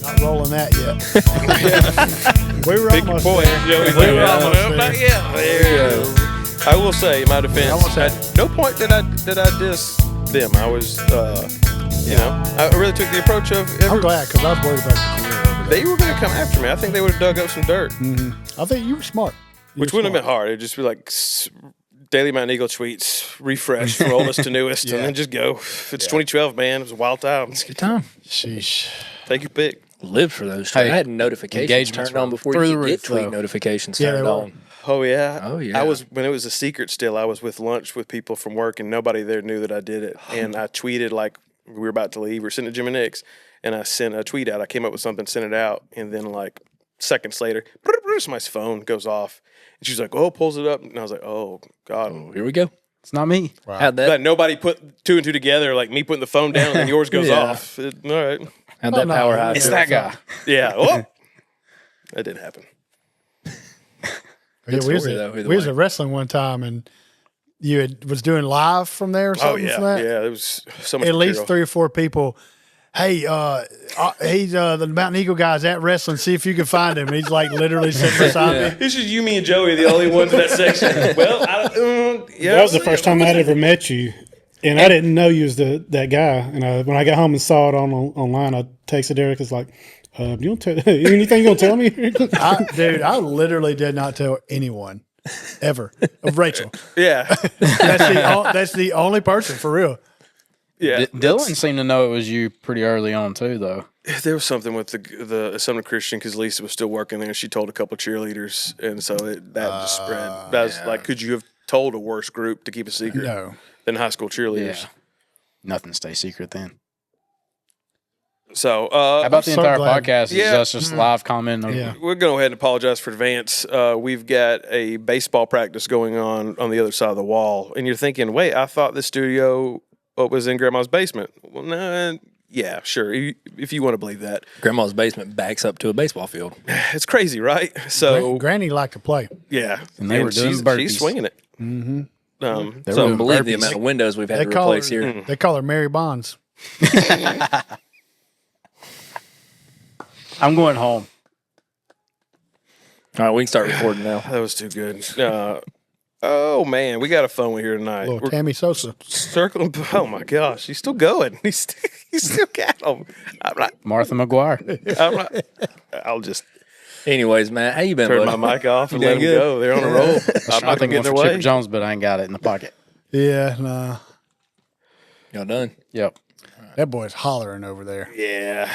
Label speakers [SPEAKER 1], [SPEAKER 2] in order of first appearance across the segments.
[SPEAKER 1] Not rolling that yet. We were
[SPEAKER 2] Big
[SPEAKER 1] almost
[SPEAKER 2] point.
[SPEAKER 1] there.
[SPEAKER 2] Joey's
[SPEAKER 1] We
[SPEAKER 2] like,
[SPEAKER 1] were almost
[SPEAKER 2] "No,
[SPEAKER 1] there.
[SPEAKER 2] not yet." There you go. I will say, in my defense, at no point did I diss them. I was, you know, I really took the approach of.
[SPEAKER 1] I'm glad because I was worried about your career over there.
[SPEAKER 2] They were going to come after me. I think they would have dug up some dirt.
[SPEAKER 1] Mm-hmm. I think you were smart.
[SPEAKER 2] Which wouldn't have been hard. It'd just be like Daily Mountain Eagle tweets, refresh from oldest to newest, and then just go. It's 2012, man. It was a wild time.
[SPEAKER 3] It's a good time.
[SPEAKER 1] Sheesh.
[SPEAKER 2] Take your pick.
[SPEAKER 3] Live for those.
[SPEAKER 4] I had notifications turned on before you could get tweet notifications turned on.
[SPEAKER 2] Oh yeah.
[SPEAKER 3] Oh yeah.
[SPEAKER 2] I was when it was a secret still. I was with lunch with people from work, and nobody there knew that I did it. And I tweeted like we were about to leave. We were sitting at Jim and Nick's, and I sent a tweet out. I came up with something, sent it out, and then like seconds later, my phone goes off, and she's like, "Oh," pulls it up, and I was like, "Oh God,
[SPEAKER 3] here we go."
[SPEAKER 4] It's not me.
[SPEAKER 3] Wow. How'd that?
[SPEAKER 2] But nobody put two and two together, like me putting the phone down, and then yours goes off. All right.
[SPEAKER 3] How'd that power high?
[SPEAKER 4] It's that guy.
[SPEAKER 2] Yeah. Oh, that didn't happen.
[SPEAKER 1] Yeah, we was at wrestling one time, and you was doing live from there or something.
[SPEAKER 2] Oh yeah,
[SPEAKER 1] from that?
[SPEAKER 2] yeah. It was so much.
[SPEAKER 1] At least
[SPEAKER 2] material.
[SPEAKER 1] 3 or 4 people. Hey, he's the Mountain Eagle guy's at wrestling. See if you can find him. He's like literally sitting beside me.
[SPEAKER 2] It's just you, me, and Joey, the only ones in that section. Well,
[SPEAKER 5] that was the first time I'd ever met you, and I didn't know you was that guy. And when I got home and saw it online, I texted Eric. It's like, you don't tell anything you gonna tell me?
[SPEAKER 1] Dude, I literally did not tell anyone ever of Rachel.
[SPEAKER 2] Yeah,
[SPEAKER 1] that's the only person for real.
[SPEAKER 2] Yeah,
[SPEAKER 4] Dylan seemed to know it was you pretty early on too, though.
[SPEAKER 2] There was something with the Sumner Christian because Lisa was still working there. She told a couple of cheerleaders, and so that just spread. That was like, could you have told a worse group to keep a secret than high school cheerleaders?
[SPEAKER 4] Yeah. Nothing stays secret then.
[SPEAKER 2] So,
[SPEAKER 4] how about the entire
[SPEAKER 1] glad.
[SPEAKER 4] podcast? Is us just live commenting?
[SPEAKER 2] Yeah. We're going to go ahead and apologize for advance. We've got a baseball practice going on the other side of the wall, and you're thinking, wait, I thought the studio was in Grandma's basement. Well, no, yeah, sure, if you want to believe that.
[SPEAKER 3] Grandma's basement backs up to a baseball field.
[SPEAKER 2] It's crazy, right? So
[SPEAKER 1] Granny liked to play.
[SPEAKER 2] Yeah,
[SPEAKER 4] and they were doing burpees.
[SPEAKER 2] She's swinging it.
[SPEAKER 1] Mm-hmm.
[SPEAKER 3] So don't believe the amount of windows we've had to replace here.
[SPEAKER 1] They call her Mary Bonds.
[SPEAKER 4] I'm going home.
[SPEAKER 3] All right, we can start recording now.
[SPEAKER 2] That was too good. Oh man, we got a fun one here tonight.
[SPEAKER 1] Little Tammy Sosa
[SPEAKER 2] circling. Oh my gosh, he's still going. He's still got him. I'm not
[SPEAKER 4] Martha McGuire.
[SPEAKER 2] I'm not. I'll just.
[SPEAKER 3] Anyways, Matt, how you been?
[SPEAKER 2] Turn
[SPEAKER 3] buddy?
[SPEAKER 2] my mic off and let them go. They're on a roll. I'm not gonna get in their way.
[SPEAKER 4] Chipper Jones, but I ain't got it in the pocket.
[SPEAKER 1] Yeah, nah.
[SPEAKER 3] Y'all done?
[SPEAKER 4] Yep.
[SPEAKER 1] That boy's hollering over there.
[SPEAKER 2] Yeah.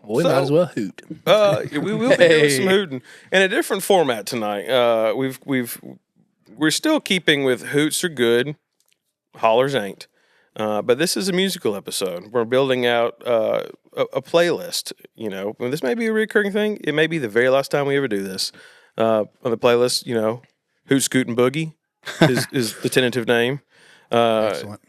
[SPEAKER 3] We might as well hoot.
[SPEAKER 2] We will be doing some hooting in a different format tonight. We're still keeping with hoots are good, hollers ain't. But this is a musical episode. We're building out a playlist. You know, this may be a recurring thing. It may be the very last time we ever do this. On the playlist, you know, Hoot, Scoot, and Boogie is the tentative name.
[SPEAKER 1] Excellent.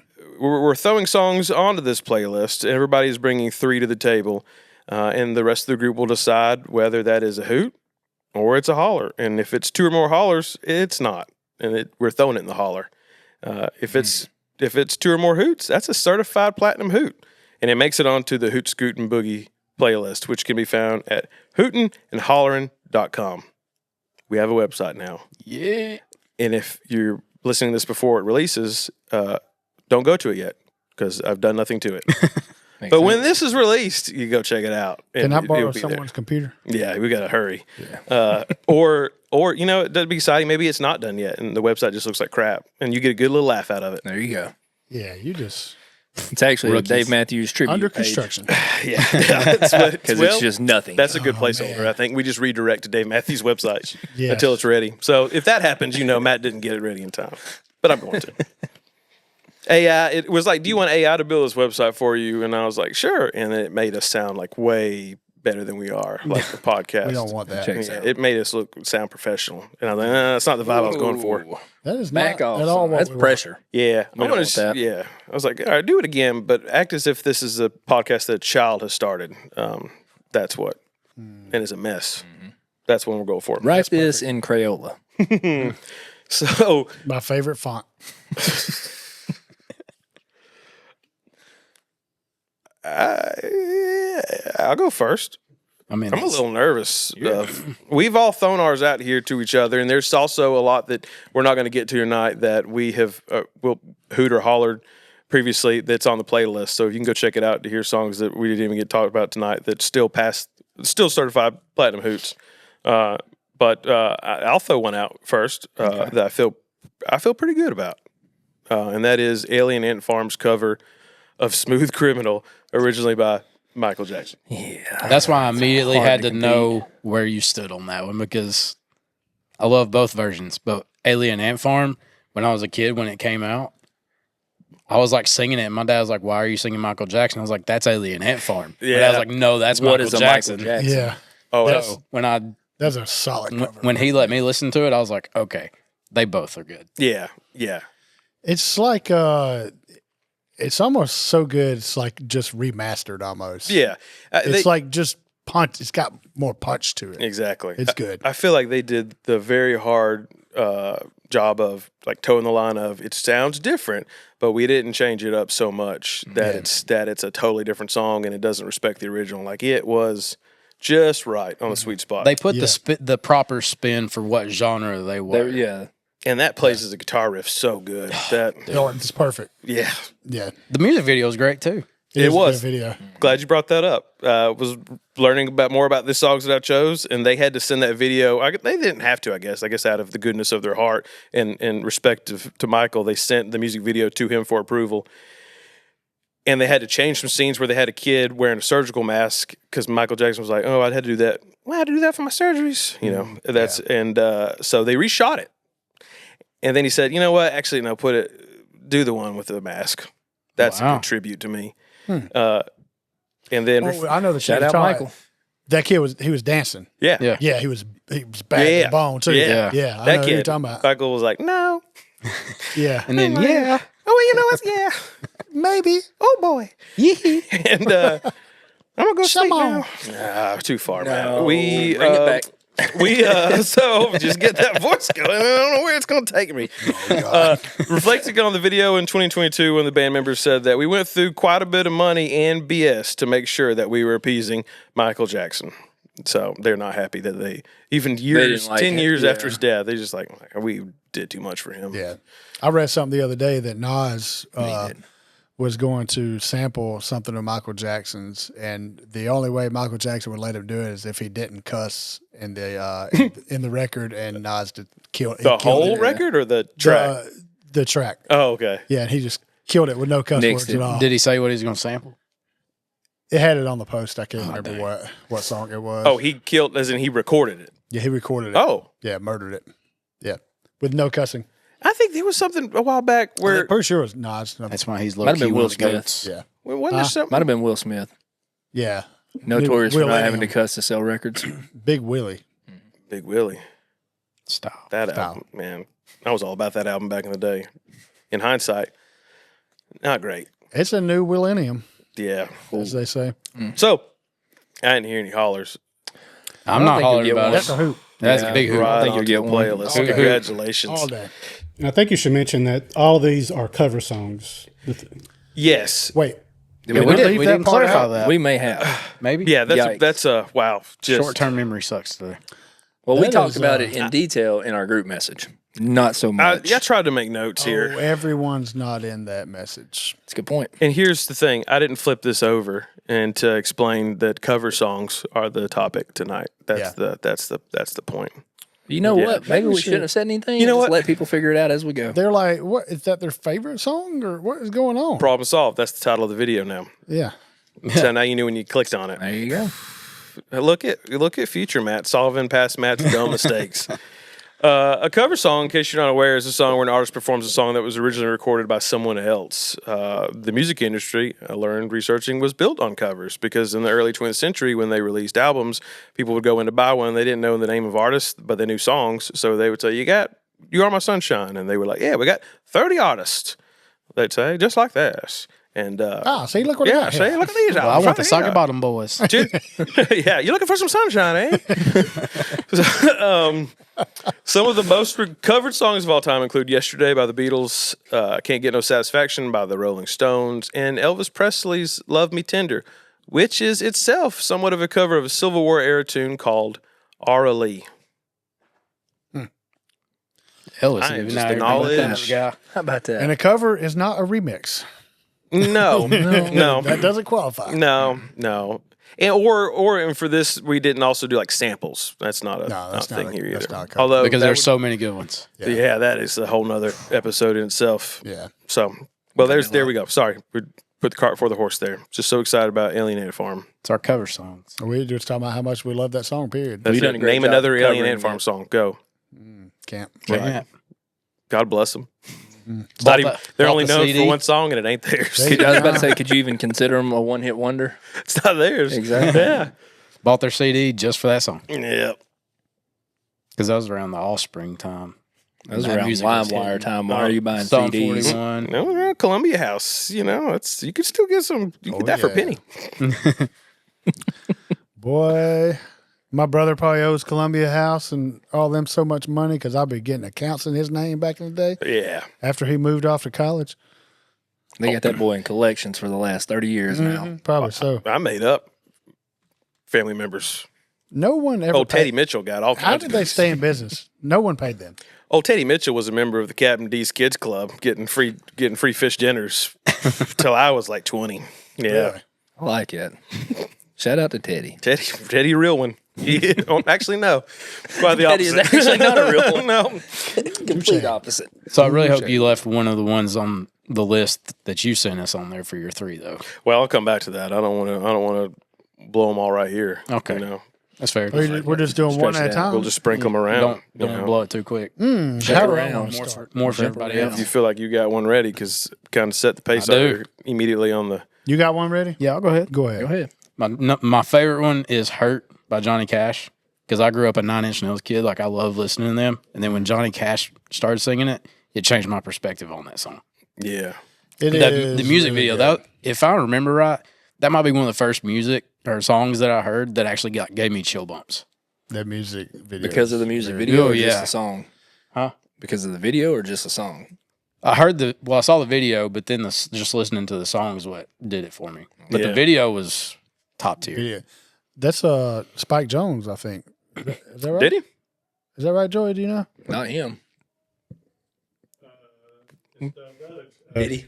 [SPEAKER 2] We're throwing songs onto this playlist. Everybody's bringing 3 to the table, and the rest of the group will decide whether that is a hoot or it's a holler. And if it's 2 or more hollers, it's not, and we're throwing it in the holler. If it's 2 or more hoots, that's a certified platinum hoot, and it makes it onto the Hoot, Scoot, and Boogie playlist, which can be found at hootandhollerin.com. We have a website now.
[SPEAKER 4] Yeah.
[SPEAKER 2] And if you're listening to this before it releases, don't go to it yet because I've done nothing to it. But when this is released, you go check it out.
[SPEAKER 1] Can I borrow someone's computer?
[SPEAKER 2] Yeah, we got to hurry. Yeah. Or you know, it'd be exciting. Maybe it's not done yet, and the website just looks like crap, and you get a good little laugh out of it.
[SPEAKER 3] There you go.
[SPEAKER 1] Yeah, you just.
[SPEAKER 3] It's actually a Dave Matthews tribute
[SPEAKER 1] under
[SPEAKER 3] page.
[SPEAKER 1] construction.
[SPEAKER 2] Yeah,
[SPEAKER 3] because it's just nothing.
[SPEAKER 2] That's a good placeholder. I think we just redirect to Dave Matthews' website
[SPEAKER 1] Yes.
[SPEAKER 2] until it's ready. So if that happens, you know Matt didn't get it ready in time, but I'm going to. AI, it was like, do you want AI to build this website for you? And I was like, sure. And then it made us sound like way better than we are, like the podcast.
[SPEAKER 1] We don't want that.
[SPEAKER 2] Yeah, it made us sound professional. And I was like, that's not the vibe I was going for.
[SPEAKER 1] That is
[SPEAKER 3] Back
[SPEAKER 1] not
[SPEAKER 3] off.
[SPEAKER 1] at all what
[SPEAKER 3] That's
[SPEAKER 1] we want.
[SPEAKER 3] pressure.
[SPEAKER 2] Yeah.
[SPEAKER 3] We don't want that.
[SPEAKER 2] Yeah. I was like, all right, do it again, but act as if this is a podcast that a child has started. That's what. And it's a mess. That's what we're going for.
[SPEAKER 3] Write this in Crayola.
[SPEAKER 2] So.
[SPEAKER 1] My favorite font.
[SPEAKER 2] I I'll go first.
[SPEAKER 4] I mean,
[SPEAKER 2] I'm a little nervous. We've all thrown ours out here to each other, and there's also a lot that we're not going to get to tonight that we have Hoot or Hollered previously that's on the playlist. So you can go check it out to hear songs that we didn't even get talked about tonight that still certified platinum Hoots. But I'll throw one out first that I feel pretty good about, and that is Alien Ant Farm's cover of "Smooth Criminal," originally by Michael Jackson.
[SPEAKER 4] Yeah, that's why I immediately had to know where you stood on that one, because I love both versions. But Alien Ant Farm, when I was a kid, when it came out, I was like singing it, and my dad was like, "Why are you singing Michael Jackson?" I was like, "That's Alien Ant Farm."
[SPEAKER 2] Yeah,
[SPEAKER 4] and I was like, "No, that's Michael Jackson."
[SPEAKER 1] Yeah.
[SPEAKER 2] Oh,
[SPEAKER 4] so
[SPEAKER 1] that's a solid cover.
[SPEAKER 4] When he let me listen to it, I was like, "Okay, they both are good."
[SPEAKER 2] yeah.
[SPEAKER 1] It's like it's almost so good. It's like just remastered almost.
[SPEAKER 2] Yeah.
[SPEAKER 1] It's like just punch. It's got more punch to it.
[SPEAKER 2] Exactly.
[SPEAKER 1] It's good.
[SPEAKER 2] I feel like they did the very hard job of like towing the line of it sounds different, but we didn't change it up so much that it's a totally different song and it doesn't respect the original. Like it was just right on the sweet spot.
[SPEAKER 4] They put the proper spin for what genre they were.
[SPEAKER 3] Yeah.
[SPEAKER 2] And that plays as a guitar riff so good.
[SPEAKER 1] It's perfect.
[SPEAKER 2] Yeah.
[SPEAKER 4] The music video is great too.
[SPEAKER 2] It was.
[SPEAKER 1] a good video.
[SPEAKER 2] Glad you brought that up. Was learning more about the songs that I chose, and they had to send that video. They didn't have to, I guess. Out of the goodness of their heart and respect to Michael, they sent the music video to him for approval. And they had to change some scenes where they had a kid wearing a surgical mask because Michael Jackson was like, "Oh, I had to do that. Well, I had to do that for my surgeries." So they reshot it. And then he said, "You know what? Actually, no, do the one with the mask. That's a good tribute to me." And then
[SPEAKER 1] I know the
[SPEAKER 3] shout out Michael.
[SPEAKER 1] That kid was dancing.
[SPEAKER 2] Yeah.
[SPEAKER 1] He was bad to the bone too.
[SPEAKER 2] Yeah.
[SPEAKER 1] I know
[SPEAKER 2] That
[SPEAKER 1] who
[SPEAKER 2] kid,
[SPEAKER 1] you're talking about.
[SPEAKER 2] Michael was like, "No."
[SPEAKER 1] Yeah.
[SPEAKER 4] And then
[SPEAKER 2] Oh, you know what?
[SPEAKER 1] Maybe.
[SPEAKER 2] Oh boy. And I'm gonna go sleep now. Too far, man. We
[SPEAKER 3] bring it back.
[SPEAKER 2] So just get that voice going. I don't know where it's going to take me. Reflecting on the video in 2022 when the band members said that we went through quite a bit of money and BS to make sure that we were appeasing Michael Jackson. So they're not happy that they, even 10 years after his death, they're just like, we did too much for him.
[SPEAKER 1] Yeah. I read something the other day that Nas was going to sample something of Michael Jackson's, and the only way Michael Jackson would let him do it is if he didn't cuss in the in the record, and Nas did kill
[SPEAKER 2] the whole record or the track?
[SPEAKER 1] The track.
[SPEAKER 2] Oh, okay.
[SPEAKER 1] Yeah, and he just killed it with no cuss words at all.
[SPEAKER 4] Did he say what he's going to sample?
[SPEAKER 1] It had it on the post. I can't remember what song it was.
[SPEAKER 2] Oh, he killed, as in he recorded it.
[SPEAKER 1] Yeah, he recorded it.
[SPEAKER 2] Oh.
[SPEAKER 1] Yeah, murdered it. Yeah, with no cussing.
[SPEAKER 2] I think there was something a while back where...
[SPEAKER 1] I'm pretty sure it was Nas.
[SPEAKER 4] That's why he's
[SPEAKER 3] Might have
[SPEAKER 4] low-key
[SPEAKER 3] been
[SPEAKER 4] one
[SPEAKER 3] Will
[SPEAKER 4] of the
[SPEAKER 3] Smith.
[SPEAKER 4] goats.
[SPEAKER 1] Yeah.
[SPEAKER 2] Wasn't there something?
[SPEAKER 3] Might have been Will Smith.
[SPEAKER 1] Yeah.
[SPEAKER 3] Notorious for not
[SPEAKER 1] Willie
[SPEAKER 3] having to cuss to sell records.
[SPEAKER 1] Big Willie.
[SPEAKER 2] Big Willie.
[SPEAKER 4] Stop.
[SPEAKER 2] That album, man. I was all about that album back in the day. In hindsight, not great.
[SPEAKER 1] It's a new millennium,
[SPEAKER 2] Yeah.
[SPEAKER 1] as they say.
[SPEAKER 2] So, I didn't hear any hollers.
[SPEAKER 4] I'm not hollering about it.
[SPEAKER 1] That's a hoot.
[SPEAKER 4] That's a big hoot.
[SPEAKER 2] Right
[SPEAKER 3] I think
[SPEAKER 2] onto
[SPEAKER 3] you'll
[SPEAKER 2] the
[SPEAKER 3] get one.
[SPEAKER 2] playlist.
[SPEAKER 1] All day.
[SPEAKER 2] Congratulations.
[SPEAKER 1] All day.
[SPEAKER 5] And I think you should mention that all of these are cover songs.
[SPEAKER 2] Yes.
[SPEAKER 1] Wait.
[SPEAKER 4] Yeah, we didn't clarify that.
[SPEAKER 3] We may have.
[SPEAKER 4] Maybe.
[SPEAKER 2] Yeah,
[SPEAKER 3] Yikes.
[SPEAKER 2] that's a wow. Just
[SPEAKER 4] Short-term memory sucks today.
[SPEAKER 3] Well, we
[SPEAKER 1] That
[SPEAKER 3] talked
[SPEAKER 1] is,
[SPEAKER 3] about it in detail in our group message. Not so much.
[SPEAKER 2] I tried to make notes
[SPEAKER 1] Oh,
[SPEAKER 2] here.
[SPEAKER 1] everyone's not in that message.
[SPEAKER 3] That's a good point.
[SPEAKER 2] And here's the thing. I didn't flip this over and to explain that cover songs are the topic tonight. That's the point.
[SPEAKER 3] You know
[SPEAKER 2] Yeah.
[SPEAKER 3] what? Maybe we shouldn't have said anything.
[SPEAKER 2] You know
[SPEAKER 3] Just
[SPEAKER 2] what?
[SPEAKER 3] let people figure it out as we go.
[SPEAKER 1] They're like, what? Is that their favorite song or what is going on?
[SPEAKER 2] Problem solved. That's the title of the video now.
[SPEAKER 1] Yeah.
[SPEAKER 2] So now you knew when you clicked on it.
[SPEAKER 3] There you go.
[SPEAKER 2] Look at future Matt solving past Matt's dumb mistakes. A cover song, in case you're not aware, is a song where an artist performs a song that was originally recorded by someone else. The music industry, I learned researching, was built on covers because in the early 20th century, when they released albums, people would go in to buy one. They didn't know the name of artists, but they knew songs. So they would say, "You Are My Sunshine." And they were like, "Yeah, we got 30 artists." They'd say, "Just like this." And
[SPEAKER 1] See, look what I got
[SPEAKER 2] see,
[SPEAKER 1] here.
[SPEAKER 2] look at these.
[SPEAKER 4] Well, I want the Soccer Bottom Boys.
[SPEAKER 2] Yeah, you looking for some sunshine, eh? Some of the most covered songs of all time include "Yesterday" by the Beatles, "Can't Get No Satisfaction" by the Rolling Stones, and Elvis Presley's "Love Me Tender" which is itself somewhat of a cover of a Civil War era tune called Ara Lee.
[SPEAKER 4] Ellis,
[SPEAKER 2] I am
[SPEAKER 4] even
[SPEAKER 2] just
[SPEAKER 4] now
[SPEAKER 2] the
[SPEAKER 4] you're thinking about
[SPEAKER 2] knowledge.
[SPEAKER 4] that guy.
[SPEAKER 3] How about that?
[SPEAKER 1] And a cover is not a remix.
[SPEAKER 2] No, no,
[SPEAKER 1] That doesn't qualify.
[SPEAKER 2] no. And or for this, we didn't also do like samples. That's not a
[SPEAKER 1] that's
[SPEAKER 2] thing
[SPEAKER 1] not
[SPEAKER 2] here
[SPEAKER 1] that's
[SPEAKER 2] either.
[SPEAKER 1] not a cover.
[SPEAKER 2] Although
[SPEAKER 4] Because
[SPEAKER 2] that
[SPEAKER 4] there's
[SPEAKER 2] would-
[SPEAKER 4] so many good ones.
[SPEAKER 2] yeah, that is a whole nother episode in itself.
[SPEAKER 1] Yeah.
[SPEAKER 2] So, well, there we go. Sorry, we put the cart before the horse there. Just so excited about Alien Ant Farm.
[SPEAKER 4] It's our cover songs.
[SPEAKER 1] We just talking about how much we love that song, period.
[SPEAKER 2] That's
[SPEAKER 3] done
[SPEAKER 2] it.
[SPEAKER 3] a great
[SPEAKER 2] Name
[SPEAKER 3] job
[SPEAKER 2] another Alien
[SPEAKER 3] covering
[SPEAKER 2] Ant Farm
[SPEAKER 3] it.
[SPEAKER 2] song. Go.
[SPEAKER 1] Can't.
[SPEAKER 2] God bless them. It's
[SPEAKER 4] Bought
[SPEAKER 2] not even,
[SPEAKER 4] the-
[SPEAKER 2] they're
[SPEAKER 4] bought
[SPEAKER 2] only
[SPEAKER 4] the
[SPEAKER 2] known
[SPEAKER 4] CD.
[SPEAKER 2] for one song, and it ain't theirs.
[SPEAKER 3] I was about to say, could you even consider them a one-hit wonder?
[SPEAKER 2] It's not theirs.
[SPEAKER 3] Exactly.
[SPEAKER 2] Yeah.
[SPEAKER 4] Bought their CD just for that song.
[SPEAKER 2] Yeah.
[SPEAKER 4] Because that was around the Offspring time.
[SPEAKER 3] That was
[SPEAKER 4] That
[SPEAKER 3] around
[SPEAKER 4] music was
[SPEAKER 3] LimeWire
[SPEAKER 4] hitting.
[SPEAKER 3] time. Why are you buying
[SPEAKER 4] Psalm
[SPEAKER 3] CDs?
[SPEAKER 4] 41.
[SPEAKER 2] No, Columbia House. You know, you could still get some. You can get that for a penny.
[SPEAKER 1] Boy, my brother probably owes Columbia House and all them so much money because I'll be getting accounts in his name back in the day
[SPEAKER 2] Yeah.
[SPEAKER 1] after he moved off to college.
[SPEAKER 3] They got that boy in collections for the last 30 years now.
[SPEAKER 1] Probably so.
[SPEAKER 2] I made up family members.
[SPEAKER 1] No one ever.
[SPEAKER 2] Oh, Teddy
[SPEAKER 1] paid.
[SPEAKER 2] Mitchell got all kinds
[SPEAKER 1] How
[SPEAKER 2] of
[SPEAKER 1] did they
[SPEAKER 2] things.
[SPEAKER 1] stay in business? No one paid them.
[SPEAKER 2] Oh, Teddy Mitchell was a member of the Captain D's Kids Club, getting free fish dinners till I was like 20. Yeah.
[SPEAKER 1] Really?
[SPEAKER 3] I like it. Shout out to Teddy.
[SPEAKER 2] Teddy, real one. Actually, no. Quite the
[SPEAKER 3] Teddy is
[SPEAKER 2] opposite.
[SPEAKER 3] actually not a real one.
[SPEAKER 2] No.
[SPEAKER 3] Complete opposite.
[SPEAKER 4] So I really hope you left one of the ones on the list that you sent us on there for your 3, though.
[SPEAKER 2] Well, I'll come back to that. I don't want to blow them all right here.
[SPEAKER 4] Okay.
[SPEAKER 2] You know,
[SPEAKER 4] That's fair.
[SPEAKER 1] We're just doing one at a
[SPEAKER 3] it out.
[SPEAKER 1] time.
[SPEAKER 2] we'll just sprinkle them around.
[SPEAKER 4] Don't
[SPEAKER 2] you know.
[SPEAKER 4] blow it too quick.
[SPEAKER 1] How
[SPEAKER 3] around.
[SPEAKER 4] More for everybody
[SPEAKER 2] If
[SPEAKER 4] else.
[SPEAKER 2] you feel like you got one ready, because kind of set the pace
[SPEAKER 4] I do.
[SPEAKER 2] over immediately on the.
[SPEAKER 1] You got one ready?
[SPEAKER 4] Yeah, I'll go ahead.
[SPEAKER 1] Go ahead.
[SPEAKER 3] Go ahead.
[SPEAKER 4] My favorite one is "Hurt" by Johnny Cash because I grew up a 9 Inch Nails kid. Like I love listening to them, and then when Johnny Cash started singing it, it changed my perspective on that song.
[SPEAKER 2] Yeah.
[SPEAKER 1] It
[SPEAKER 4] The
[SPEAKER 1] is
[SPEAKER 4] music
[SPEAKER 1] really
[SPEAKER 4] video,
[SPEAKER 1] good.
[SPEAKER 4] that if I remember right, that might be one of the first music or songs that I heard that actually gave me chill bumps.
[SPEAKER 1] That music video.
[SPEAKER 3] Because of the music video
[SPEAKER 4] Oh,
[SPEAKER 3] or just
[SPEAKER 4] yeah.
[SPEAKER 3] the song?
[SPEAKER 4] Huh?
[SPEAKER 3] Because of the video or just the song?
[SPEAKER 4] I saw the video, but then just listening to the song is what did it for me. But
[SPEAKER 2] Yeah.
[SPEAKER 4] the video was top tier.
[SPEAKER 1] Yeah. That's Spike Jones, I think. Is that right?
[SPEAKER 2] Did he?
[SPEAKER 1] Is that right, Joey? Do you know?
[SPEAKER 3] Not him. Did he?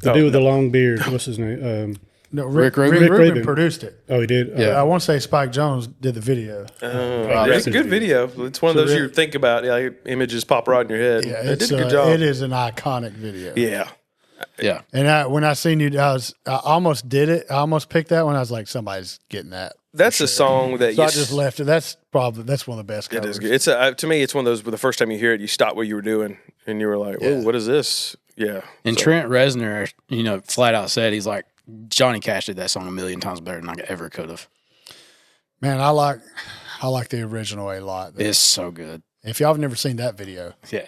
[SPEAKER 5] The dude with the long beard. What's his name?
[SPEAKER 1] No,
[SPEAKER 4] Rick Rubin?
[SPEAKER 1] Rick Rubin
[SPEAKER 5] Rubin.
[SPEAKER 1] produced it.
[SPEAKER 5] Oh, he did?
[SPEAKER 4] Yeah.
[SPEAKER 1] I want to say Spike Jones did the video.
[SPEAKER 2] It's a good video. It's one of those you think about. Like, images pop right in your head.
[SPEAKER 1] Yeah,
[SPEAKER 2] They
[SPEAKER 1] it's
[SPEAKER 2] did a good job.
[SPEAKER 1] it is an iconic video.
[SPEAKER 2] Yeah.
[SPEAKER 4] Yeah.
[SPEAKER 1] And when I seen you, I almost did it. I almost picked that one. I was like, somebody's getting that.
[SPEAKER 2] That's a song that
[SPEAKER 1] So
[SPEAKER 2] you.
[SPEAKER 1] I just left it. That's one of the best
[SPEAKER 2] It
[SPEAKER 1] covers.
[SPEAKER 2] is good. It's to me, it's one of those. The first time you hear it, you stop what you were doing, and you were like, "Whoa,
[SPEAKER 1] Yeah.
[SPEAKER 2] what is this?" Yeah.
[SPEAKER 4] And
[SPEAKER 2] So-
[SPEAKER 4] Trent Reznor, flat out said he's like Johnny Cash did that song a million times better than I ever could have.
[SPEAKER 1] Man, I like the original a lot.
[SPEAKER 4] It's so good.
[SPEAKER 1] If y'all have never seen that video,
[SPEAKER 4] Yeah.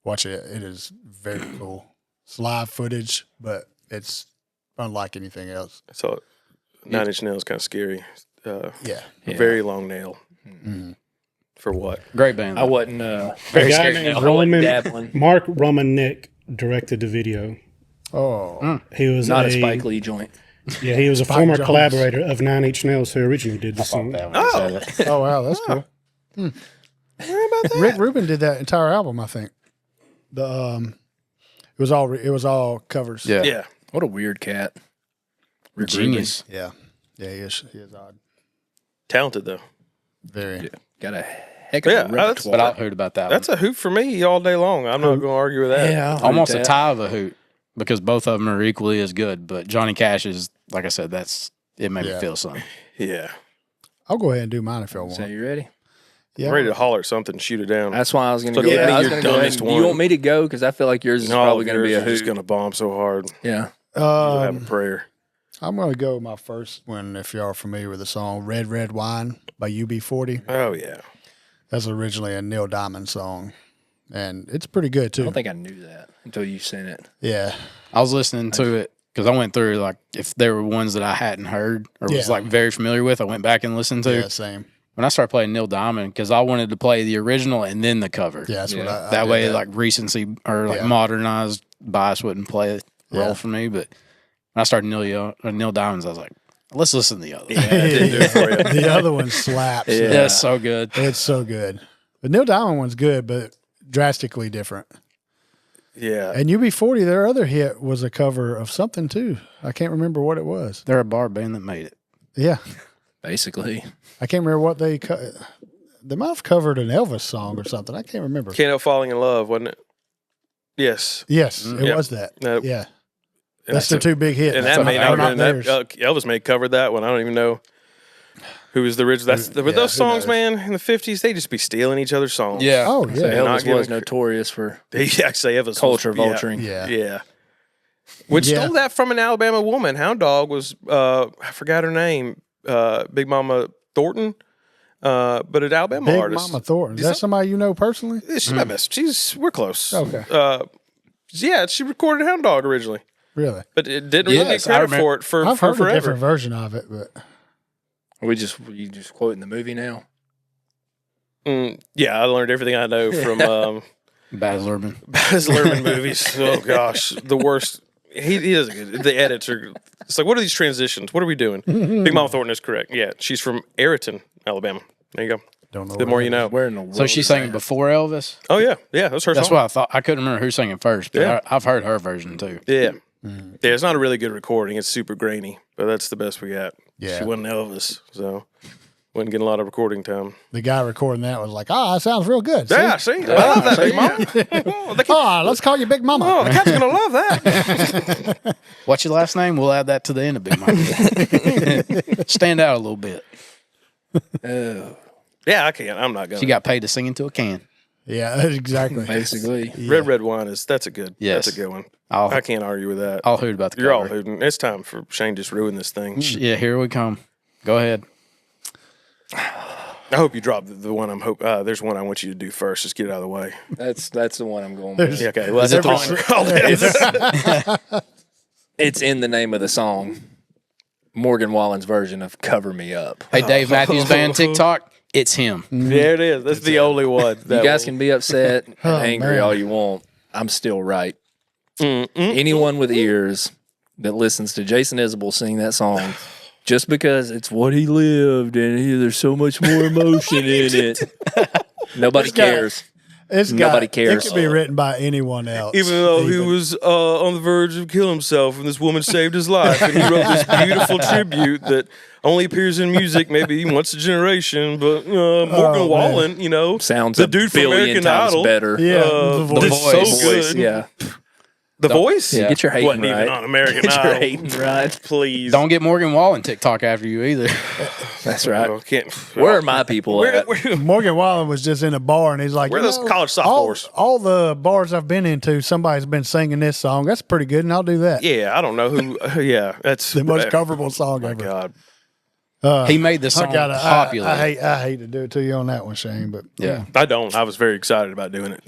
[SPEAKER 1] watch it. It is very cool. It's live footage, but it's unlike anything else.
[SPEAKER 2] So, 9 Inch Nails kind of scary.
[SPEAKER 1] Yeah.
[SPEAKER 2] Very long nail. For what?
[SPEAKER 4] Great band.
[SPEAKER 3] I wasn't
[SPEAKER 5] A
[SPEAKER 4] Very
[SPEAKER 5] guy
[SPEAKER 4] scary
[SPEAKER 5] named
[SPEAKER 4] now.
[SPEAKER 5] Roman,
[SPEAKER 3] dabbling.
[SPEAKER 5] Mark Romanek directed the video.
[SPEAKER 1] Oh,
[SPEAKER 5] He was
[SPEAKER 3] Not a Spike Lee joint.
[SPEAKER 5] Yeah, he was a
[SPEAKER 1] Spike
[SPEAKER 5] former
[SPEAKER 1] Jones.
[SPEAKER 5] collaborator of 9 Inch Nails who originally did the
[SPEAKER 4] I thought
[SPEAKER 5] song.
[SPEAKER 4] that when I said it.
[SPEAKER 1] oh wow, that's cool. Rick Rubin did that entire album, I think. It was all covers.
[SPEAKER 4] Yeah.
[SPEAKER 2] Yeah.
[SPEAKER 3] What a weird cat. Rick
[SPEAKER 4] Genius.
[SPEAKER 1] yeah, he is odd.
[SPEAKER 2] Talented though.
[SPEAKER 1] Very.
[SPEAKER 3] Rubin. Got a heck of
[SPEAKER 2] Yeah,
[SPEAKER 3] a
[SPEAKER 2] that's-
[SPEAKER 3] repertoire.
[SPEAKER 4] But I'll hoot about that
[SPEAKER 2] That's a hoot for me all day long. I'm not going to argue with that.
[SPEAKER 3] yeah,
[SPEAKER 4] one. Almost a
[SPEAKER 3] that.
[SPEAKER 4] tie of a hoot because both of them are equally as good. But Johnny Cash is, like I said, it made me
[SPEAKER 1] Yeah.
[SPEAKER 4] feel something.
[SPEAKER 2] Yeah.
[SPEAKER 1] I'll go ahead and do mine if y'all
[SPEAKER 3] So
[SPEAKER 1] want.
[SPEAKER 3] you ready?
[SPEAKER 1] Yeah.
[SPEAKER 2] I'm ready to holler at something, shoot it down.
[SPEAKER 3] That's why I was going to
[SPEAKER 2] So
[SPEAKER 3] go.
[SPEAKER 2] give me
[SPEAKER 3] I was
[SPEAKER 2] your
[SPEAKER 3] gonna go ahead
[SPEAKER 2] dumbest
[SPEAKER 3] and-
[SPEAKER 2] one.
[SPEAKER 3] You want me to go? Because I feel like yours is probably going to be a
[SPEAKER 2] just
[SPEAKER 3] hoot.
[SPEAKER 2] going to bomb so hard.
[SPEAKER 3] Yeah.
[SPEAKER 2] You'll have a prayer.
[SPEAKER 1] I'm going to go with my first one if y'all are familiar with the song Red Red Wine by UB40.
[SPEAKER 2] Oh yeah.
[SPEAKER 1] That's originally a Neil Diamond song. And it's pretty good
[SPEAKER 3] I
[SPEAKER 1] too.
[SPEAKER 3] don't think I knew that until you sent it.
[SPEAKER 1] Yeah.
[SPEAKER 4] I was listening to it because I went through like if there were ones that I hadn't heard or was
[SPEAKER 1] Yeah.
[SPEAKER 4] like very familiar with, I went back and listened to.
[SPEAKER 1] Yeah, same.
[SPEAKER 4] When I started playing Neil Diamond, because I wanted to play the original and then the cover.
[SPEAKER 1] Yeah, that's what I
[SPEAKER 4] That
[SPEAKER 1] did
[SPEAKER 4] way, like recency or like
[SPEAKER 1] Yeah.
[SPEAKER 4] modernized bias wouldn't play a role
[SPEAKER 1] Yeah.
[SPEAKER 4] for me. But when I started Neil Diamonds, I was like, let's listen to the other.
[SPEAKER 2] Yeah, it didn't do it for you.
[SPEAKER 1] The other one slaps.
[SPEAKER 4] Yeah, it's so good.
[SPEAKER 1] It's so good. The Neil Diamond one's good, but drastically different.
[SPEAKER 2] Yeah.
[SPEAKER 1] And UB40, their other hit was a cover of something too. I can't remember what it was.
[SPEAKER 4] They're a bar band that made it.
[SPEAKER 1] Yeah.
[SPEAKER 3] Basically.
[SPEAKER 1] I can't remember what they might have covered an Elvis song or something. I can't remember.
[SPEAKER 2] Can't Help Falling in Love, wasn't it? Yes.
[SPEAKER 1] Yes, it
[SPEAKER 2] Yep.
[SPEAKER 1] was that.
[SPEAKER 2] Nope.
[SPEAKER 1] Yeah. That's the two big hits.
[SPEAKER 2] And that may not have been
[SPEAKER 1] theirs.
[SPEAKER 2] Elvis may have covered that one. I don't even know who was the original. But those songs, man, in the 50s, they just be stealing each other's songs.
[SPEAKER 4] Yeah.
[SPEAKER 1] Oh, yeah.
[SPEAKER 3] Elvis was notorious for
[SPEAKER 2] They actually Elvis
[SPEAKER 3] culture
[SPEAKER 2] was,
[SPEAKER 3] vulturing.
[SPEAKER 2] Yeah. Which stole that from an Alabama woman. Hound Dog was, I forgot her name, Big Mama Thornton, but an Alabama
[SPEAKER 1] Big
[SPEAKER 2] artist.
[SPEAKER 1] Mama Thornton. Is that somebody you know personally?
[SPEAKER 2] She's my best. We're close.
[SPEAKER 1] Okay.
[SPEAKER 2] Yeah, she recorded Hound Dog originally,
[SPEAKER 1] Really?
[SPEAKER 2] but it didn't really get credit for it for
[SPEAKER 1] I've heard
[SPEAKER 2] forever.
[SPEAKER 1] a different version of it, but
[SPEAKER 3] you just quoting the movie now?
[SPEAKER 2] Yeah, I learned everything I know from
[SPEAKER 4] Baz Luhrmann.
[SPEAKER 2] Baz Luhrmann movies. Oh gosh, the worst. He doesn't get it. The edits are. It's like, what are these transitions? What are we doing? Big Mama Thornton is correct. Yeah, she's from Aerosmith, Alabama. There you go.
[SPEAKER 1] don't know.
[SPEAKER 2] The more you know.
[SPEAKER 3] Where in the world?
[SPEAKER 4] So she's singing before Elvis?
[SPEAKER 2] Oh yeah, that's her
[SPEAKER 4] That's
[SPEAKER 2] song.
[SPEAKER 4] what I thought. I couldn't remember who's singing first, but
[SPEAKER 2] Yeah.
[SPEAKER 4] I've heard her version too.
[SPEAKER 2] Yeah. Yeah, it's not a really good recording. It's super grainy, but that's the best we got.
[SPEAKER 1] Yeah.
[SPEAKER 2] She wasn't Elvis, so wasn't getting a lot of recording time.
[SPEAKER 1] The guy recording that was like, that sounds real good. See?
[SPEAKER 2] Yeah, see? I love that, Big Mama.
[SPEAKER 1] Let's call you Big Mama.
[SPEAKER 2] Oh, the cat's going to love that.
[SPEAKER 4] What's your last name? We'll add that to the end of Big Mike. Stand out a little bit.
[SPEAKER 2] Yeah, I can't. I'm not going
[SPEAKER 4] She got paid to sing into a can.
[SPEAKER 1] Yeah, exactly.
[SPEAKER 3] basically.
[SPEAKER 2] Red Wine that's a good
[SPEAKER 4] Yes.
[SPEAKER 2] that's a good one.
[SPEAKER 4] I'll
[SPEAKER 2] I can't argue with that.
[SPEAKER 4] hoot about the
[SPEAKER 2] You're all
[SPEAKER 4] cover.
[SPEAKER 2] hooting. It's time for Shane just ruin this thing.
[SPEAKER 4] Yeah, here we come. Go ahead.
[SPEAKER 2] I hope you drop the one I'm hope. There's one I want you to do first. Just get it out of the way.
[SPEAKER 3] That's the one I'm going with.
[SPEAKER 2] Yeah, okay. Well,
[SPEAKER 4] Is it
[SPEAKER 2] that's
[SPEAKER 4] the one?
[SPEAKER 3] It's in the name of the song. Morgan Wallen's version of "Cover Me Up."
[SPEAKER 4] Hey, Dave Matthews Band TikTok. It's him.
[SPEAKER 2] There it is. That's the only one.
[SPEAKER 3] You guys can be upset and angry
[SPEAKER 1] man.
[SPEAKER 3] all you want. I'm still right. Anyone with ears that listens to Jason Isbell sing that song, just because it's what he lived and there's so much more emotion in it, nobody cares. Nobody cares.
[SPEAKER 1] It could be written by anyone else.
[SPEAKER 2] Even though he was on the verge of killing himself and this woman saved his life, and he wrote this beautiful tribute that only appears in music maybe once a generation. But Morgan Wallen,
[SPEAKER 3] Sounds
[SPEAKER 2] the
[SPEAKER 3] a
[SPEAKER 2] dude from
[SPEAKER 3] billion
[SPEAKER 2] American
[SPEAKER 3] times
[SPEAKER 2] Idol,
[SPEAKER 3] better.
[SPEAKER 1] Yeah,
[SPEAKER 2] the
[SPEAKER 1] the
[SPEAKER 2] voice,
[SPEAKER 1] voice.
[SPEAKER 2] so good.
[SPEAKER 3] Yeah.
[SPEAKER 2] The voice,
[SPEAKER 3] Yeah. Get your hating
[SPEAKER 2] wasn't
[SPEAKER 3] right.
[SPEAKER 2] even on American
[SPEAKER 3] Get your
[SPEAKER 2] Idol.
[SPEAKER 3] hating right.
[SPEAKER 2] Please,
[SPEAKER 4] Don't get Morgan Wallen TikTok after you either.
[SPEAKER 3] That's right.
[SPEAKER 2] Oh, can't.
[SPEAKER 3] Where are my people at?
[SPEAKER 1] Morgan Wallen was just in a bar and he's like,
[SPEAKER 2] Where are those college sophomores?
[SPEAKER 1] All the bars I've been into, somebody's been singing this song. That's pretty good, and I'll do that.
[SPEAKER 2] Yeah, I don't know who. Yeah, that's
[SPEAKER 1] The most coverable song
[SPEAKER 2] Oh my
[SPEAKER 1] ever.
[SPEAKER 2] God,
[SPEAKER 4] He made the song popular.
[SPEAKER 1] I hate to do it to you on that one, Shane, but
[SPEAKER 4] Yeah.
[SPEAKER 2] I don't. I was very excited about doing it.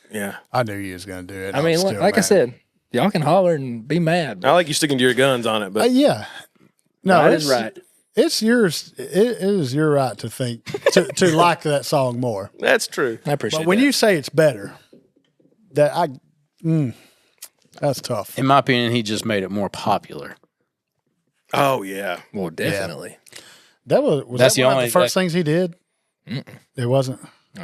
[SPEAKER 2] Yeah,
[SPEAKER 1] I knew you was going to do it.
[SPEAKER 3] I mean, like I said, y'all can holler and be mad.
[SPEAKER 2] I like you sticking to your guns on it, but
[SPEAKER 1] yeah. No,
[SPEAKER 3] That
[SPEAKER 1] it's
[SPEAKER 3] is right.
[SPEAKER 1] It's yours. It is your right to think to like that song more.
[SPEAKER 2] that's true.
[SPEAKER 3] I appreciate
[SPEAKER 1] But when
[SPEAKER 3] that.
[SPEAKER 1] you say it's better, that's tough.
[SPEAKER 4] In my opinion, he just made it more popular.
[SPEAKER 2] Oh yeah,
[SPEAKER 3] Well, definitely.
[SPEAKER 1] That was
[SPEAKER 4] That's
[SPEAKER 1] that
[SPEAKER 4] the
[SPEAKER 1] one of
[SPEAKER 4] only-
[SPEAKER 1] the first things he did. It wasn't.